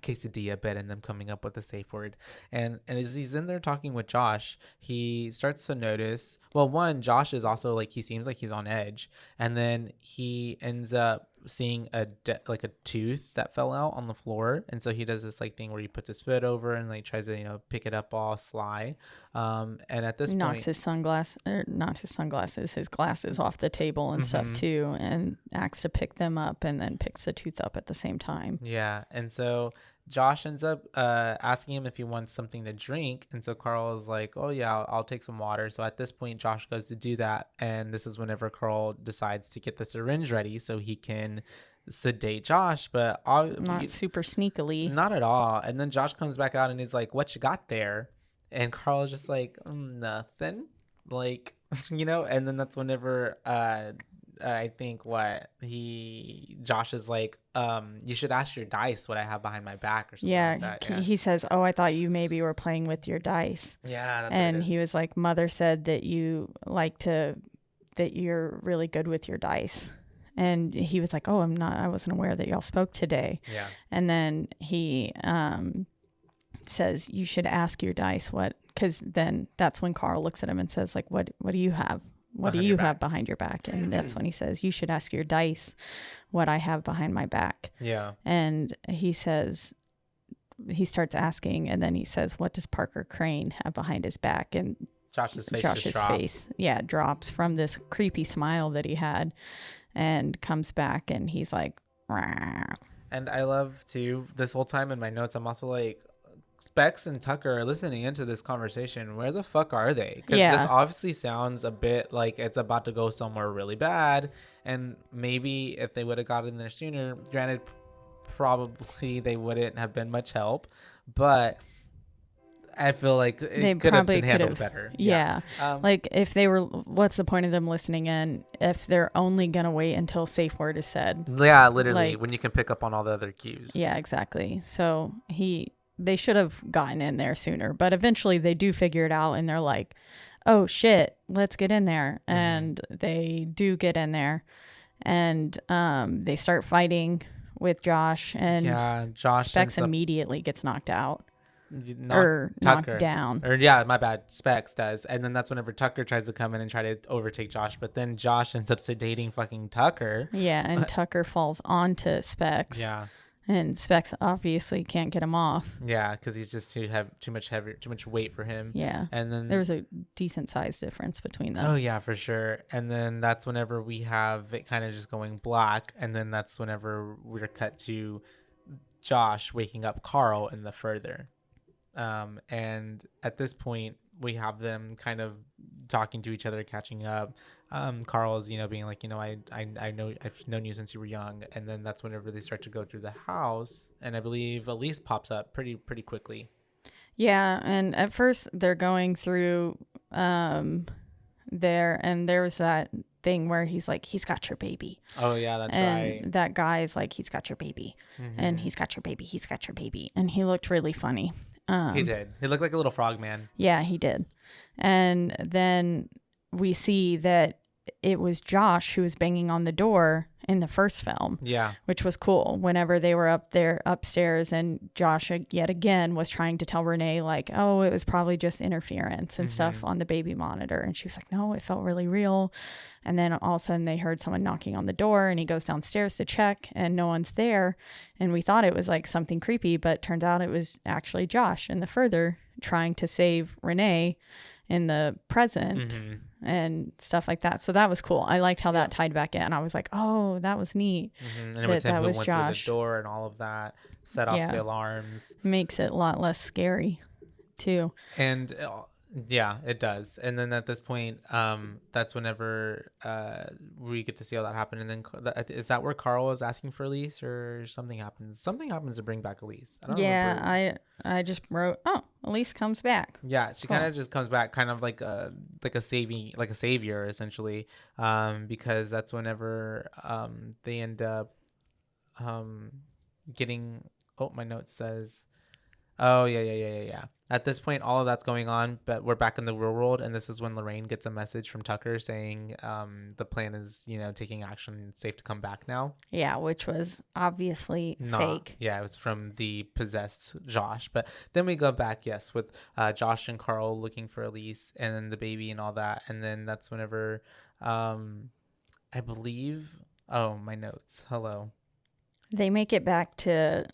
quesadilla bit and them coming up with a safe word. And as he's in there talking with Josh, he starts to notice, well, one, Josh is also like, he seems like he's on edge, and then he ends up seeing a tooth that fell out on the floor, and so he does this like thing where he puts his foot over and like tries to pick it up all sly, and at this knocks his glasses off the table and stuff too, and acts to pick them up and then picks the tooth up at the same time. Yeah. And so Josh ends up asking him if he wants something to drink, and so Carl is like, "Oh yeah, I'll take some water." So at this point Josh goes to do that, and this is whenever Carl decides to get the syringe ready so he can sedate Josh, but not super sneakily. Not at all. And then Josh comes back out and he's like, "What you got there?" And Carl is just like, "Nothing." Like, and then that's whenever I think Josh is like, "You should ask your dice what I have behind my back," or something like that. Yeah. He says, "Oh, I thought you maybe were playing with your dice." Yeah, that's and what it is. He was like, "Mother said that that you're really good with your dice." And he was like, "Oh, I wasn't aware that y'all spoke today." Yeah. And then he says, "You should ask your dice what," because then that's when Carl looks at him and says, like, what do you have? What do you have behind your back? And that's when he says, "You should ask your dice what I have behind my back." Yeah. And he says, he starts asking, and then he says, "What does Parker Crane have behind his back?" And Josh's face drops from this creepy smile that he had and comes back, and he's like, "Rah." And I love too, this whole time in my notes, I'm also like, Specs and Tucker are listening into this conversation. Where the fuck are they? Because this obviously sounds a bit like it's about to go somewhere really bad. And maybe if they would have gotten there sooner, granted, probably they wouldn't have been much help. But I feel like it could have been handled better. Yeah. Like if they were, what's the point of them listening in if they're only going to wait until safe word is said? Yeah, literally, when you can pick up on all the other cues. Yeah, exactly. So they should have gotten in there sooner, but eventually they do figure it out, and they're like, "Oh shit, let's get in there." And they do get in there, and they start fighting with Josh, and Josh Specs immediately gets knocked out. Knocked down. My bad. Specs does. And then that's whenever Tucker tries to come in and try to overtake Josh, but then Josh ends up sedating fucking Tucker. Yeah, and Tucker falls onto Specs. Yeah. And Specs obviously can't get him off. Yeah, because he's just too much weight for him. Yeah. And then there was a decent size difference between them. Oh yeah, for sure. And then that's whenever we have it kind of just going black, and then that's whenever we're cut to Josh waking up Carl in the further. And at this point, we have them kind of talking to each other, catching up. Carl's, being like, I know I've known you since you were young. And then that's whenever they start to go through the house. And I believe Elise pops up pretty quickly. Yeah. And at first they're going through there, and there was that thing where he's like, he's got your baby. Oh yeah, that's right. And that guy's like, he's got your baby. And he's got your baby. He's got your baby. And he looked really funny. He did. He looked like a little frog man. Yeah, he did. And then we see that it was Josh who was banging on the door in the first film. Yeah. Which was cool. Whenever they were up there upstairs, and Josh yet again was trying to tell Renee, like, oh, it was probably just interference and stuff on the baby monitor. And she was like, no, it felt really real. And then all of a sudden they heard someone knocking on the door, and he goes downstairs to check, and no one's there. And we thought it was like something creepy, but turns out it was actually Josh in the further trying to save Renee in the present and stuff like that. So that was cool. I liked how that tied back in. I was like, oh, that was neat. And it was him that who was went Josh. through the door and all of that, set off the alarms. Makes it a lot less scary too. And yeah, it does. And then at this point, that's whenever we get to see all that happen. And then is that where Carl is asking for Elise, or something happens? Something happens to bring back Elise. I don't remember. I just wrote, oh, Elise comes back. Yeah, she kind of just comes back, kind of like a savior essentially, because that's whenever they end up getting. Oh, my note says. Oh, yeah. At this point, all of that's going on, but we're back in the real world, and this is when Lorraine gets a message from Tucker saying the plan is, taking action and it's safe to come back now. Yeah, which was obviously fake. Yeah, it was from the possessed Josh. But then we go back, yes, with Josh and Carl looking for Elise and then the baby and all that. And then that's whenever I believe, oh, my notes. Hello. They make it back to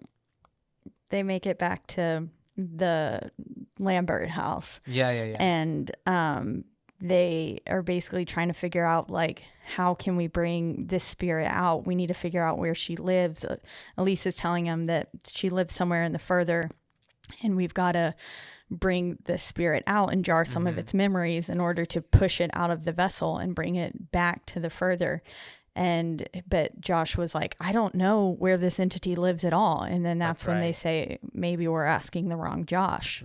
the Lambert house. Yeah. And they are basically trying to figure out, like, how can we bring this spirit out? We need to figure out where she lives. Elise is telling him that she lives somewhere in the further, and we've got to bring the spirit out and jar some of its memories in order to push it out of the vessel and bring it back to the further. But Josh was like, I don't know where this entity lives at all. And then that's when they say, maybe we're asking the wrong Josh.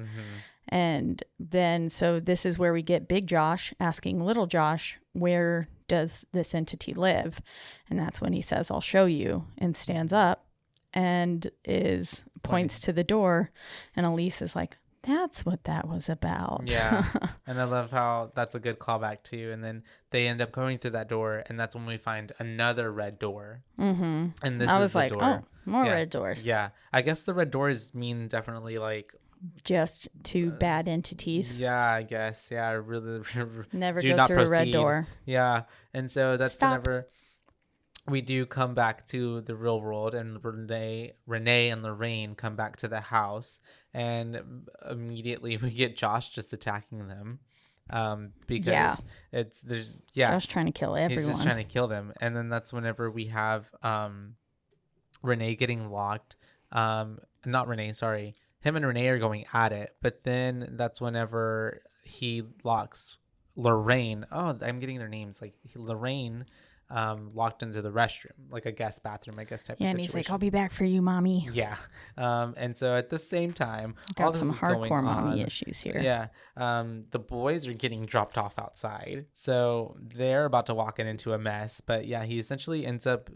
And then, so this is where we get Big Josh asking Little Josh, where does this entity live? And that's when he says, I'll show you, and stands up and points to the door. And Elise is like, that's what that was about. Yeah. And I love how that's a good callback too. And then they end up going through that door, and that's when we find another red door. And this I is was the like, door. oh, more red doors. Yeah. I guess the red doors mean definitely like Just two bad entities. Yeah, I guess. Yeah, really. Never do go not through a red proceed. door. Yeah. And so that's Stop. whenever we do come back to the real world, and Renee and Lorraine come back to the house, and immediately we get Josh just attacking them. Because Josh trying to kill everyone. He's just trying to kill them. And then that's whenever we have Renee getting locked. Not Renee, sorry. Him and Renee are going at it, but then that's whenever he locks Lorraine. Oh, I'm getting their names. Like Lorraine locked into the restroom, like a guest bathroom, I guess, type of situation. And he's like, I'll be back for you, mommy. Yeah. And so at the same time, Got all this some is going hardcore mommy on. issues here. Yeah. The boys are getting dropped off outside. So they're about to walk into a mess. But yeah, he essentially ends up,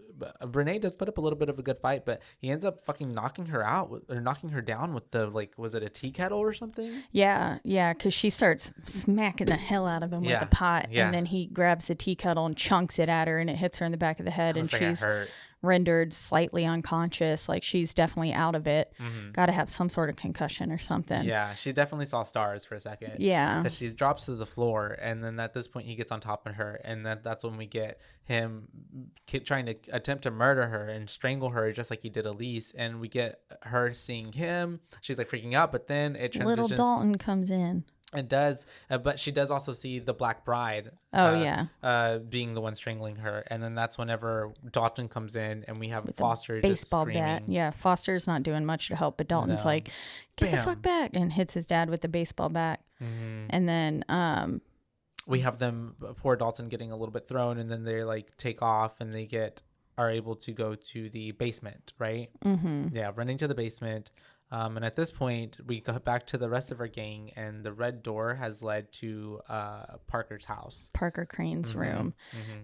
Renee does put up a little bit of a good fight, but he ends up fucking knocking her out, or knocking her down with the, like, was it a tea kettle or something? Yeah. Because she starts smacking the hell out of him with the pot. Yeah. And then he grabs the tea kettle and chunks it at her, and it hits her in the back of the head, and she's rendered slightly unconscious. Like, she's definitely out of it. Got to have some sort of concussion or something. Yeah, she definitely saw stars for a second. Yeah. Because she drops to the floor, and then at this point he gets on top of her, and that's when we get him trying to attempt to murder her and strangle her just like he did Elise, and we get her seeing him. She's like freaking out, but then it transitions. Little Dalton comes in. It does, but she does also see the Black Bride. Being the one strangling her, and then that's whenever Dalton comes in, and we have with Foster just screaming. Bat. Yeah, Foster's not doing much to help, but Dalton's like, "Get the fuck back!" and hits his dad with the baseball bat. And then we have them, poor Dalton, getting a little bit thrown, and then they like take off and they are able to go to the basement, right? Yeah, running to the basement. And at this point, we go back to the rest of our gang, and the red door has led to Parker's house. Parker Crane's room.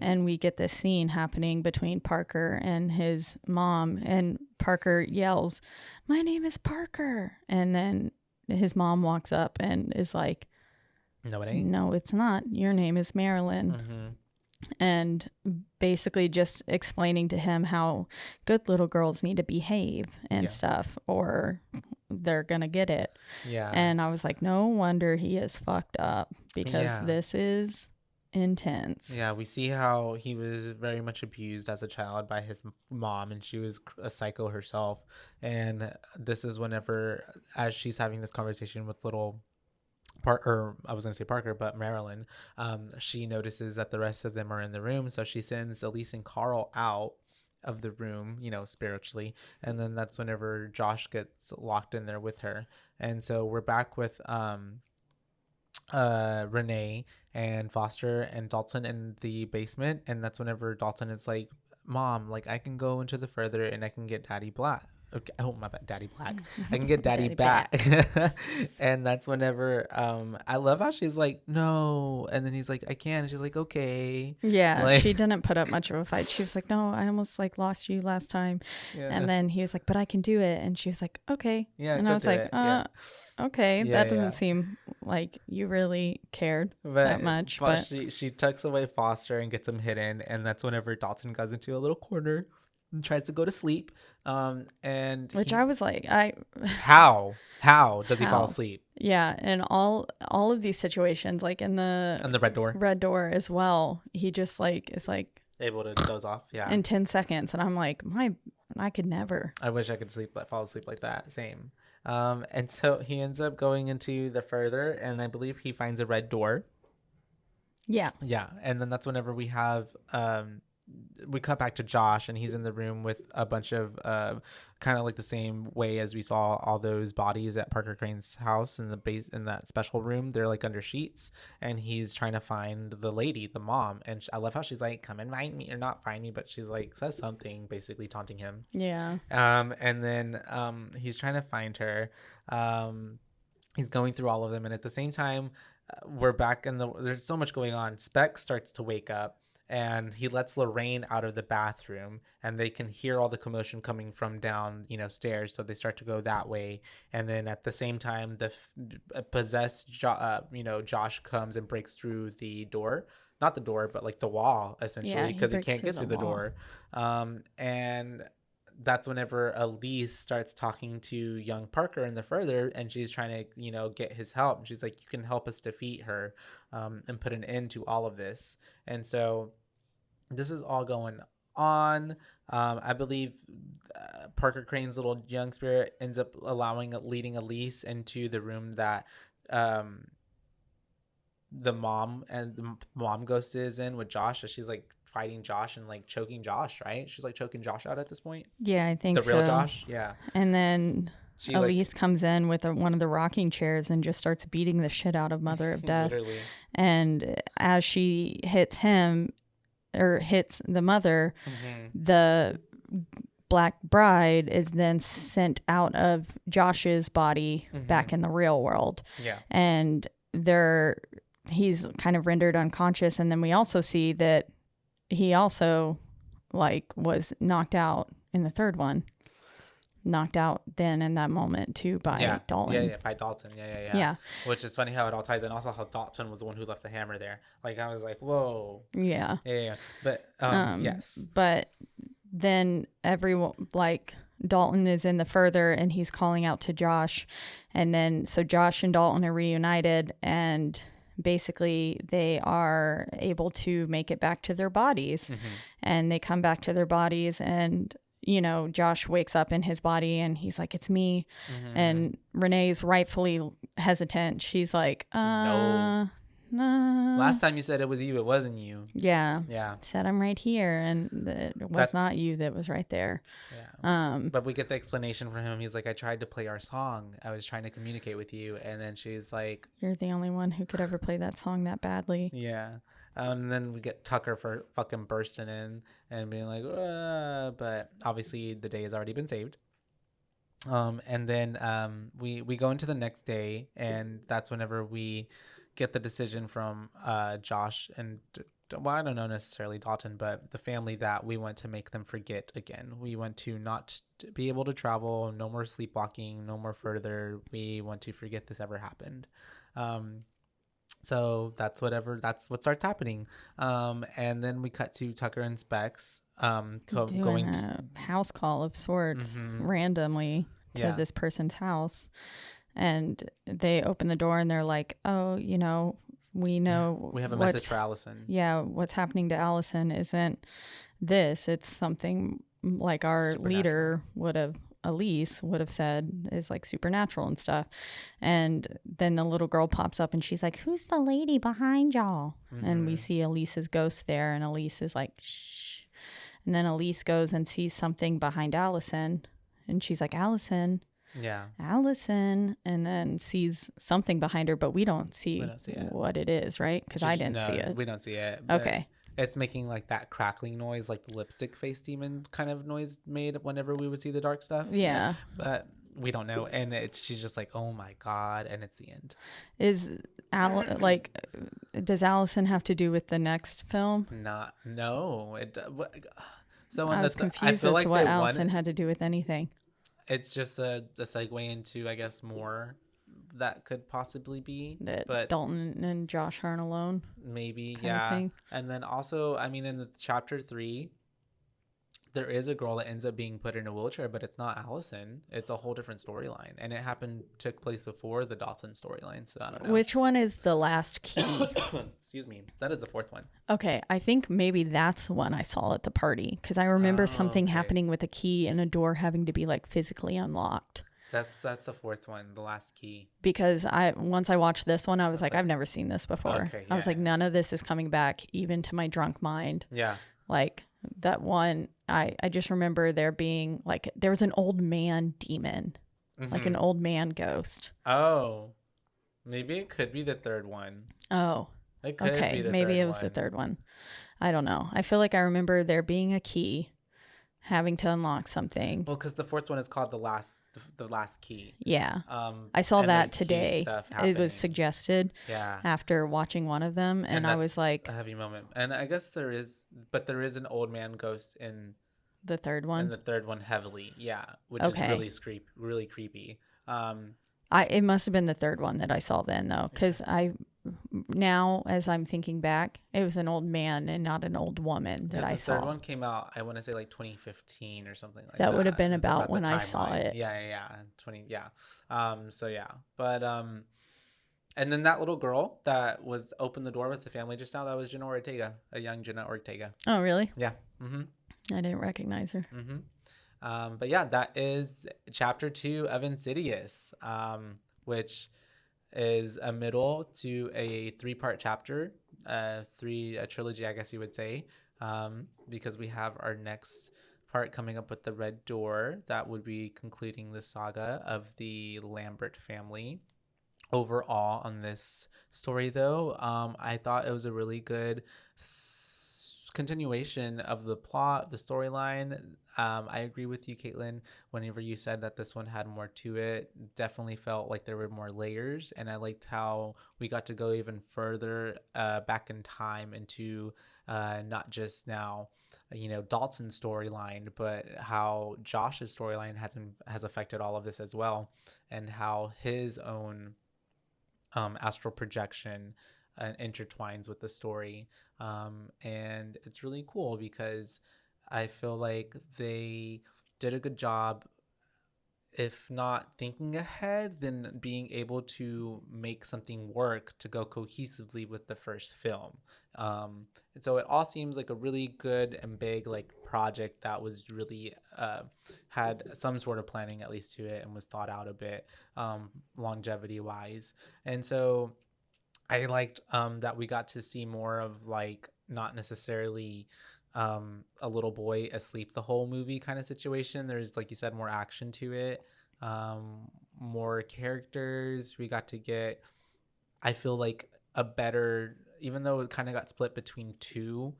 And we get this scene happening between Parker and his mom. And Parker yells, "My name is Parker." And then his mom walks up and is like, "No, it ain't. No, it's not. Your name is Marilyn." And basically just explaining to him how good little girls need to behave and stuff, or they're gonna get it. And I was like, no wonder he is fucked up, because this is intense. We see how he was very much abused as a child by his mom, and she was a psycho herself. And this is whenever, as she's having this conversation with little Parker, I was going to say Parker, but Marilyn, she notices that the rest of them are in the room. So she sends Elise and Carl out of the room, spiritually. And then that's whenever Josh gets locked in there with her. And so we're back with Renee and Foster and Dalton in the basement. And that's whenever Dalton is like, "Mom, like I can go into the further and I can get Daddy Black." Okay, oh my bad, Daddy Black. I can get Daddy back. And that's whenever I love how she's like, "No," and then he's like, "I can," and she's like, "Okay." Yeah, like, she didn't put up much of a fight. She was like, "No, I almost like lost you last time." And then he was like, "But I can do it," and she was like, "Okay." And I was like, okay, that doesn't seem like you really cared that much. But she tucks away Foster and gets him hidden, and that's whenever Dalton goes into a little corner and tries to go to sleep. And which I was like, how does he fall asleep? Yeah, and all of these situations, like in the red door as well, he just like is like able to doze off, in 10 seconds, and I'm like, I could never. I wish I could fall asleep like that. Same. And so he ends up going into the further, and I believe he finds a red door. Yeah, and then that's whenever we have we cut back to Josh, and he's in the room with a bunch of kind of like the same way as we saw all those bodies at Parker Crane's house in the base, in that special room. They're like under sheets, and he's trying to find the lady, the mom. And I love how she's like, "Come and find me," or not find me, but she's like says something basically taunting him. And then he's trying to find her. He's going through all of them, and at the same time, we're back in there's so much going on. Speck starts to wake up, and he lets Lorraine out of the bathroom, and they can hear all the commotion coming from down, stairs. So they start to go that way. And then at the same time, the possessed, Josh comes and breaks through the door, not the door, but like the wall, essentially, because he can't get through the door. And that's whenever Elise starts talking to young Parker in the further, and she's trying to, get his help. And she's like, "You can help us defeat her and put an end to all of this." And so this is all going on. I believe Parker Crane's little young spirit ends up leading Elise into the room that the mom ghost is in with Josh, as she's like fighting Josh and like choking Josh, right? She's like choking Josh out at this point. Yeah, I think the real Josh. Yeah. And then Elise comes in with one of the rocking chairs and just starts beating the shit out of Mother of Death. Literally. And as she hits him, or hits the mother, the Black Bride is then sent out of Josh's body back in the real world. Yeah. And he's kind of rendered unconscious. And then we also see that he also was knocked out in the third one. Knocked out then in that moment too by Dalton. Yeah, by Dalton. Yeah. Which is funny how it all ties in. Also how Dalton was the one who left the hammer there. Like I was like, whoa. Yeah. But yes. But then everyone, Dalton is in the further, and he's calling out to Josh, and then so Josh and Dalton are reunited, and basically they are able to make it back to their bodies, and they come back to their bodies, and Josh wakes up in his body, and he's like, "It's me." And Renee's rightfully hesitant. She's like, Nah. Last time you said it was you, it wasn't you. Yeah. Yeah. Said I'm right here, and it was That's- not you that was right there. Yeah. But we get the explanation from him. He's like, I tried to play our song. I was trying to communicate with you. And then she's like, You're the only one who could ever play that song that badly. yeah. And then we get Tucker for fucking bursting in and being like, but obviously the day has already been saved. And then we go into the next day, and that's whenever we get the decision from Josh and well, I don't know necessarily Dalton, but the family that we want to make them forget again. We want to not be able to travel, no more sleepwalking, no more further. We want to forget this ever happened. So that's what starts happening. And then we cut to Tucker and Specs Doing going a house call of sorts randomly to this person's house. And they open the door and they're like, oh, we know we have a message for Allison. Yeah, what's happening to Allison isn't this. It's something like our leader Elise would have said is like supernatural and stuff. And then the little girl pops up and she's like, who's the lady behind y'all? And we see Elise's ghost there, and Elise is like, shh. And then Elise goes and sees something behind Allison, and she's like, Allison, and then sees something behind her, but we don't see what it is, right? Because I didn't see it. We don't see it. Okay. It's making like that crackling noise, like the lipstick face demon kind of noise made whenever we would see the dark stuff. Yeah. But we don't know. And she's just like, oh my God. And it's the end. Does Allison have to do with the next film? No. So I was confused as to what Allison had to do with anything. It's just a segue into, I guess, more that could possibly be. But Dalton and Josh aren't alone. Maybe, yeah. And then also, I mean, in the chapter 3, there is a girl that ends up being put in a wheelchair, but it's not Allison. It's a whole different storyline. And it took place before the Dalton storyline, so I don't know. Which one is the last key? Excuse me. That is the 4th one. Okay, I think maybe that's the one I saw at the party, because I remember something happening with a key and a door having to be like physically unlocked. That's the 4th one, the last key. Because once I watched this one, I was like, I've never seen this before. Okay, I was like, none of this is coming back, even to my drunk mind. Yeah. Like that one, I just remember there being like, there was an old man demon, like an old man ghost. Oh, maybe it could be the 3rd one. Oh, it could be the maybe third it was the 3rd one. I don't know. I feel like I remember there being a key, having to unlock something. Well, because the 4th one is called the last key. Yeah. I saw that today. It was suggested. Yeah. After watching one of them, and I was like, a heavy moment. And I guess there is an old man ghost in the 3rd one. In the 3rd one, heavily, yeah, which is really creepy. It must have been the 3rd one that I saw then, though, because now as I'm thinking back, it was an old man and not an old woman that I saw. The 3rd one came out, I want to say like 2015 or something like that. That would have been about when I saw it. Yeah. So yeah, but and then that little girl that was opened the door with the family just now, that was Jenna Ortega, a young Jenna Ortega. Oh, really? Yeah. Mm-hmm. I didn't recognize her. Mm-hmm. But yeah, that is chapter 2 of Insidious, which is a middle to a 3-part chapter, a trilogy, I guess you would say, because we have our next part coming up with the Red Door that would be concluding the saga of the Lambert family. Overall on this story, though, I thought it was a really good continuation of the plot, the storyline. I agree with you, Caitlin, whenever you said that this one had more to it. Definitely felt like there were more layers, and I liked how we got to go even further back in time into not just now Dalton's storyline, but how Josh's storyline has affected all of this as well, and how his own astral projection intertwines with the story. And it's really cool because I feel like they did a good job, if not thinking ahead, then being able to make something work to go cohesively with the first film. And so it all seems like a really good and big project that was really had some sort of planning at least to it, and was thought out a bit longevity wise. And so I liked that we got to see more of like not necessarily a little boy asleep the whole movie kind of situation. There's, like you said, more action to it, more characters. We got to get, I feel like, a better, even though it kind of got split between two.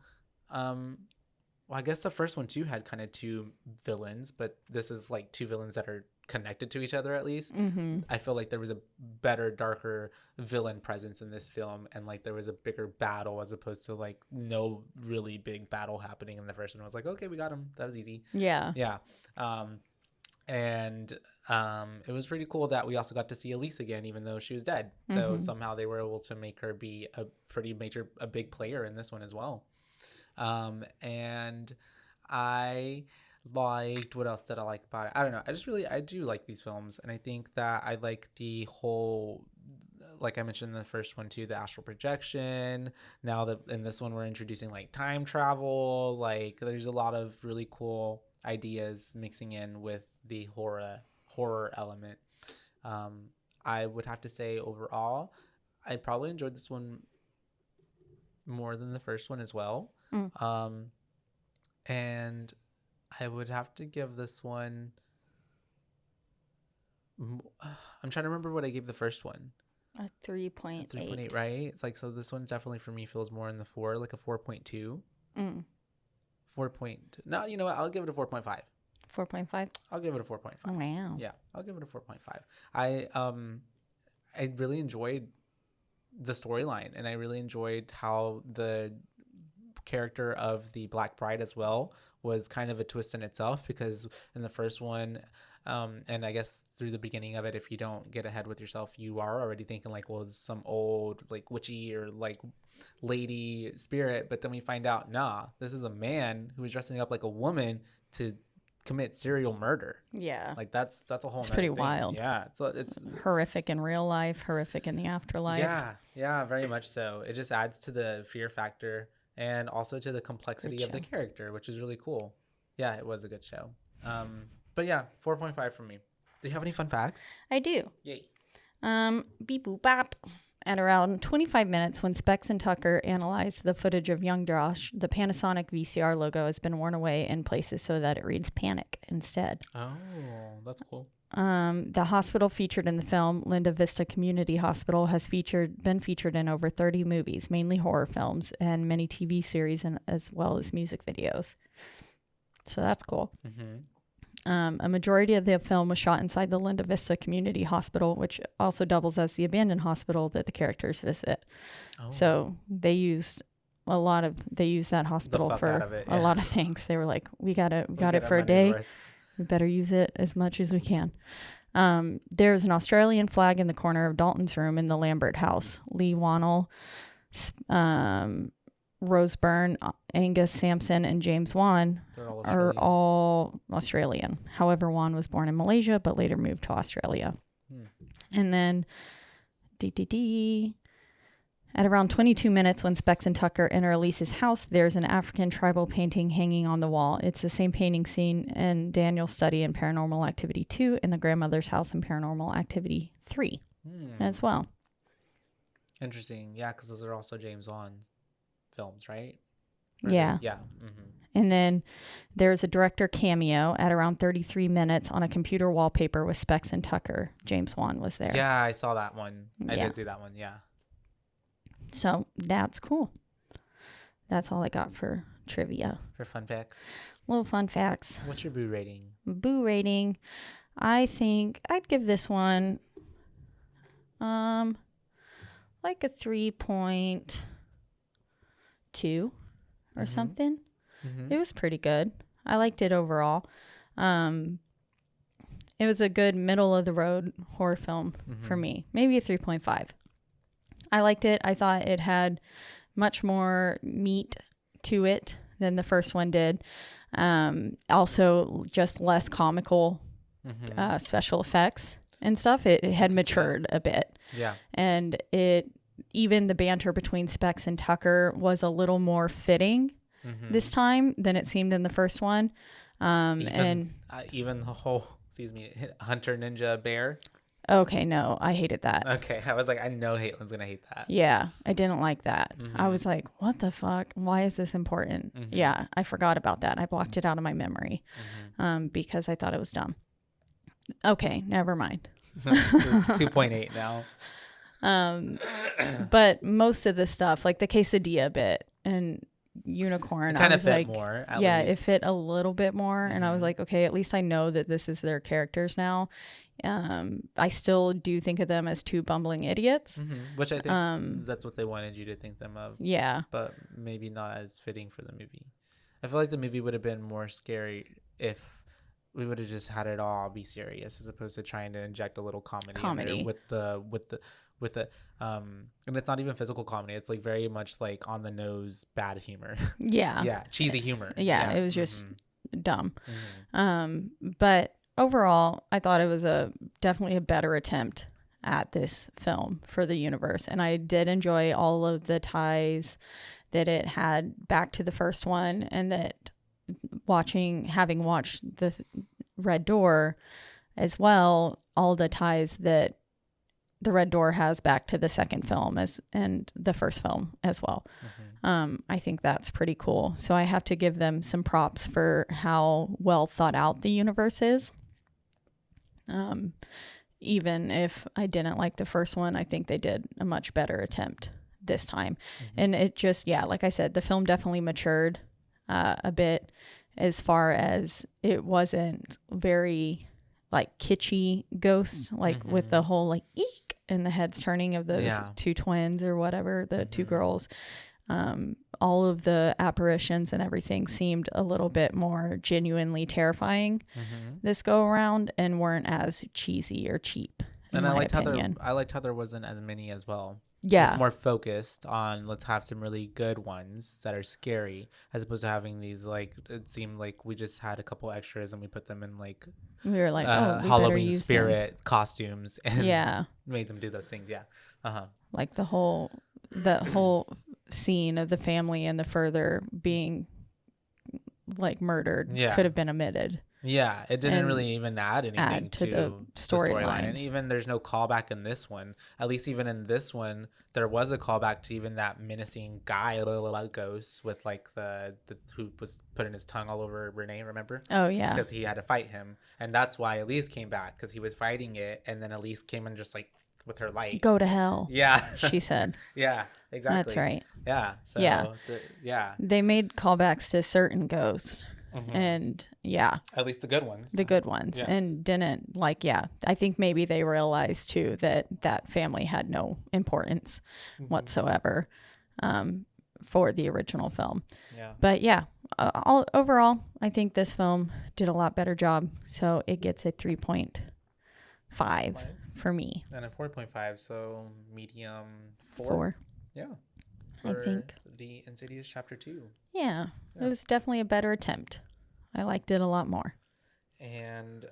Well, I guess the first one too had kind of two villains, but this is like two villains that are connected to each other at least. I feel like there was a better, darker villain presence in this film, and like there was a bigger battle as opposed to like no really big battle happening in the first one. I was like, okay, we got him. That was easy. Yeah. Yeah. And it was pretty cool that we also got to see Elise again, even though she was dead. So somehow they were able to make her be a pretty major, a big player in this one as well. And I liked, what else did I like about it? I don't know. I do like these films. And I think that I like the whole, like I mentioned in the first one too, the astral projection. Now that in this one, we're introducing like time travel. Like there's a lot of really cool ideas mixing in with the horror element. I would have to say overall, I probably enjoyed this one more than the first one as well. And I would have to give this one, I'm trying to remember what I gave the first one. A 3.8. 3.8, right? It's like, so this one definitely for me feels more in the 4, like a 4.2. 4 point. No, you know what? I'll give it a 4.5. 4.5. I'll give it a 4.5. Oh, wow. Yeah, I'll give it a 4.5. I really enjoyed the storyline, and I really enjoyed how the character of the Black Bride as well was kind of a twist in itself, because in the first one, and I guess through the beginning of it, if you don't get ahead with yourself, you are already thinking like, well, it's some old like witchy or like lady spirit. But then we find out, nah, this is a man who is dressing up like a woman to commit serial murder. Yeah. Like that's a whole It's pretty thing. wild. Yeah, it's horrific in real life, horrific in the afterlife. Yeah, very much so. It just adds to the fear factor and also to the complexity of the character, which is really cool. Yeah, it was a good show. But yeah, 4.5 from me. Do you have any fun facts? I do. Yay. Beep boop bop. At around 25 minutes, when Specs and Tucker analyzed the footage of young Josh, the Panasonic VCR logo has been worn away in places so that it reads Panic instead. Oh, that's cool. The hospital featured in the film, Linda Vista Community Hospital, has been featured in over 30 movies, mainly horror films, and many TV series, and as well as music videos. So that's cool. A majority of the film was shot inside the Linda Vista Community Hospital, which also doubles as the abandoned hospital that the characters visit. So they used that hospital for a lot of things. They were like, we got it for a day. We better use it as much as we can. There's an Australian flag in the corner of Dalton's room in the Lambert house. Lee Wannell, Rose Byrne, Angus Sampson, and James Wan are all Australian. However, Wan was born in Malaysia but later moved to Australia. And then at around 22 minutes, when Specs and Tucker enter Elise's house, there's an African tribal painting hanging on the wall. It's the same painting seen in Daniel's study in Paranormal Activity 2 and the grandmother's house in Paranormal Activity 3 as well. Interesting. Yeah, because those are also James Wan's films, right? Yeah. And then there's a director cameo at around 33 minutes on a computer wallpaper with Specs and Tucker. James Wan was there. Yeah, I saw that one. I did see that one, yeah. So that's cool. That's all I got for trivia. For fun facts. Little fun facts. What's your boo rating? Boo rating. I think I'd give this one like a 3.2 or something. It was pretty good. I liked it overall. It was a good middle of the road horror film for me. Maybe a 3.5. I liked it. I thought it had much more meat to it than the first one did. Also, just less comical special effects and stuff. It had matured a bit. Yeah. And even the banter between Specs and Tucker was a little more fitting this time than it seemed in the first one. Even the whole, Hunter Ninja Bear. Okay, no, I hated that. Okay, I was like, I know Haitlin's gonna hate that. Yeah, I didn't like that. Mm-hmm. I was like, what the fuck? Why is this important? Mm-hmm. Yeah, I forgot about that. I blocked it out of my memory because I thought it was dumb. Okay, never mind. 2.8 now. But most of the stuff, like the quesadilla bit and unicorn, Kind I of was fit like, more. At yeah, least. it fit a little bit more. And I was like, okay, at least I know that this is their characters now. I still do think of them as two bumbling idiots. Which I think that's what they wanted you to think them of. Yeah. But maybe not as fitting for the movie. I feel like the movie would have been more scary if we would have just had it all be serious as opposed to trying to inject a little comedy in there with the and it's not even physical comedy. It's like very much like on the nose bad humor. Yeah. Yeah, cheesy humor. Yeah, it was just dumb. But overall, I thought it was definitely a better attempt at this film for the universe, and I did enjoy all of the ties that it had back to the first one, and that having watched the Red Door as well, all the ties that the Red Door has back to the second film and the first film as well. I think that's pretty cool. So I have to give them some props for how well thought out the universe is. Even if I didn't like the first one, I think they did a much better attempt this time. And it just, like I said, the film definitely matured a bit as far as it wasn't very like kitschy ghost, like with the whole like eek and the heads turning of those two twins or whatever, the two girls. All of the apparitions and everything seemed a little bit more genuinely terrifying this go around and weren't as cheesy or cheap. And I liked how there wasn't as many as well. Yeah. It's more focused on let's have some really good ones that are scary as opposed to having these like it seemed like we just had a couple extras and we put them in like we were like we Halloween spirit costumes and made them do those things. Like the whole scene of the family and the further being like murdered could have been omitted. Yeah, it didn't really even add anything to the storyline. And even there's no callback in this one. At least even in this one, there was a callback to even that menacing guy, little ghost with like the who was putting his tongue all over Renee, remember? Oh, yeah. Because he had to fight him. And that's why Elise came back, because he was fighting it. And then Elise came and just like with her light. Go to hell. Yeah. She said. Yeah, exactly. That's right. Yeah. So, yeah. They made callbacks to certain ghosts. And at least the good ones and didn't I think maybe they realized too that family had no importance whatsoever for the original film. But overall I think this film did a lot better job, so it gets a 3.5 for me and a 4.5, so medium 4. I think the Insidious Chapter 2. Yeah, it was definitely a better attempt. I liked it a lot more. And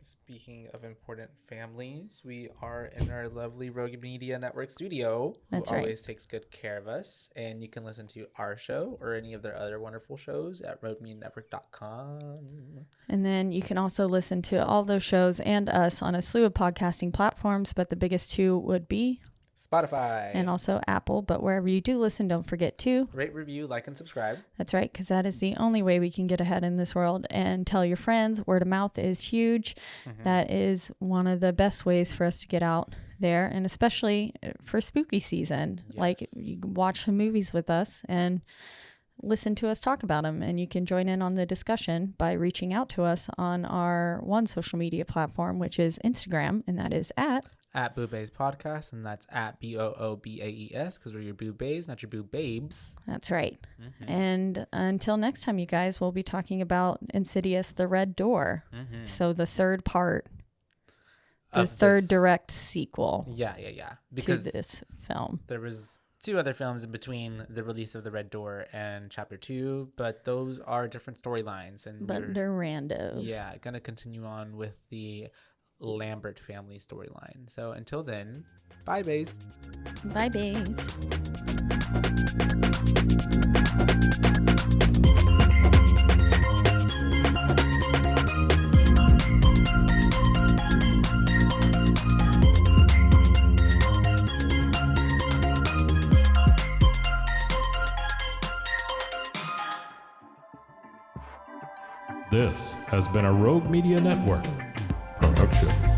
speaking of important families, we are in our lovely Rogue Media Network studio, who always takes good care of us. And you can listen to our show or any of their other wonderful shows at roguemedianetwork.com. And then you can also listen to all those shows and us on a slew of podcasting platforms, but the biggest two would be Spotify and also Apple. But wherever you do listen, don't forget to rate, review, like, and subscribe. That's right, because that is the only way we can get ahead in this world. And tell your friends. Word of mouth is huge. That is one of the best ways for us to get out there, and especially for spooky season. Like, you can watch some movies with us and listen to us talk about them, and you can join in on the discussion by reaching out to us on our one social media platform, which is Instagram, and that is at Boobays Podcast, and that's at BOOBAES, because we're your boobays, not your boob babes. That's right. And until next time, you guys, we'll be talking about Insidious, the Red Door. So the third part, the third direct sequel. Because to this film. There was 2 other films in between the release of the Red Door and Chapter 2, but those are different storylines, and they're randos. Yeah, gonna continue on with the Lambert family storyline. So until then, bye bays. Bye bays. This has been a Rogue Media Network production.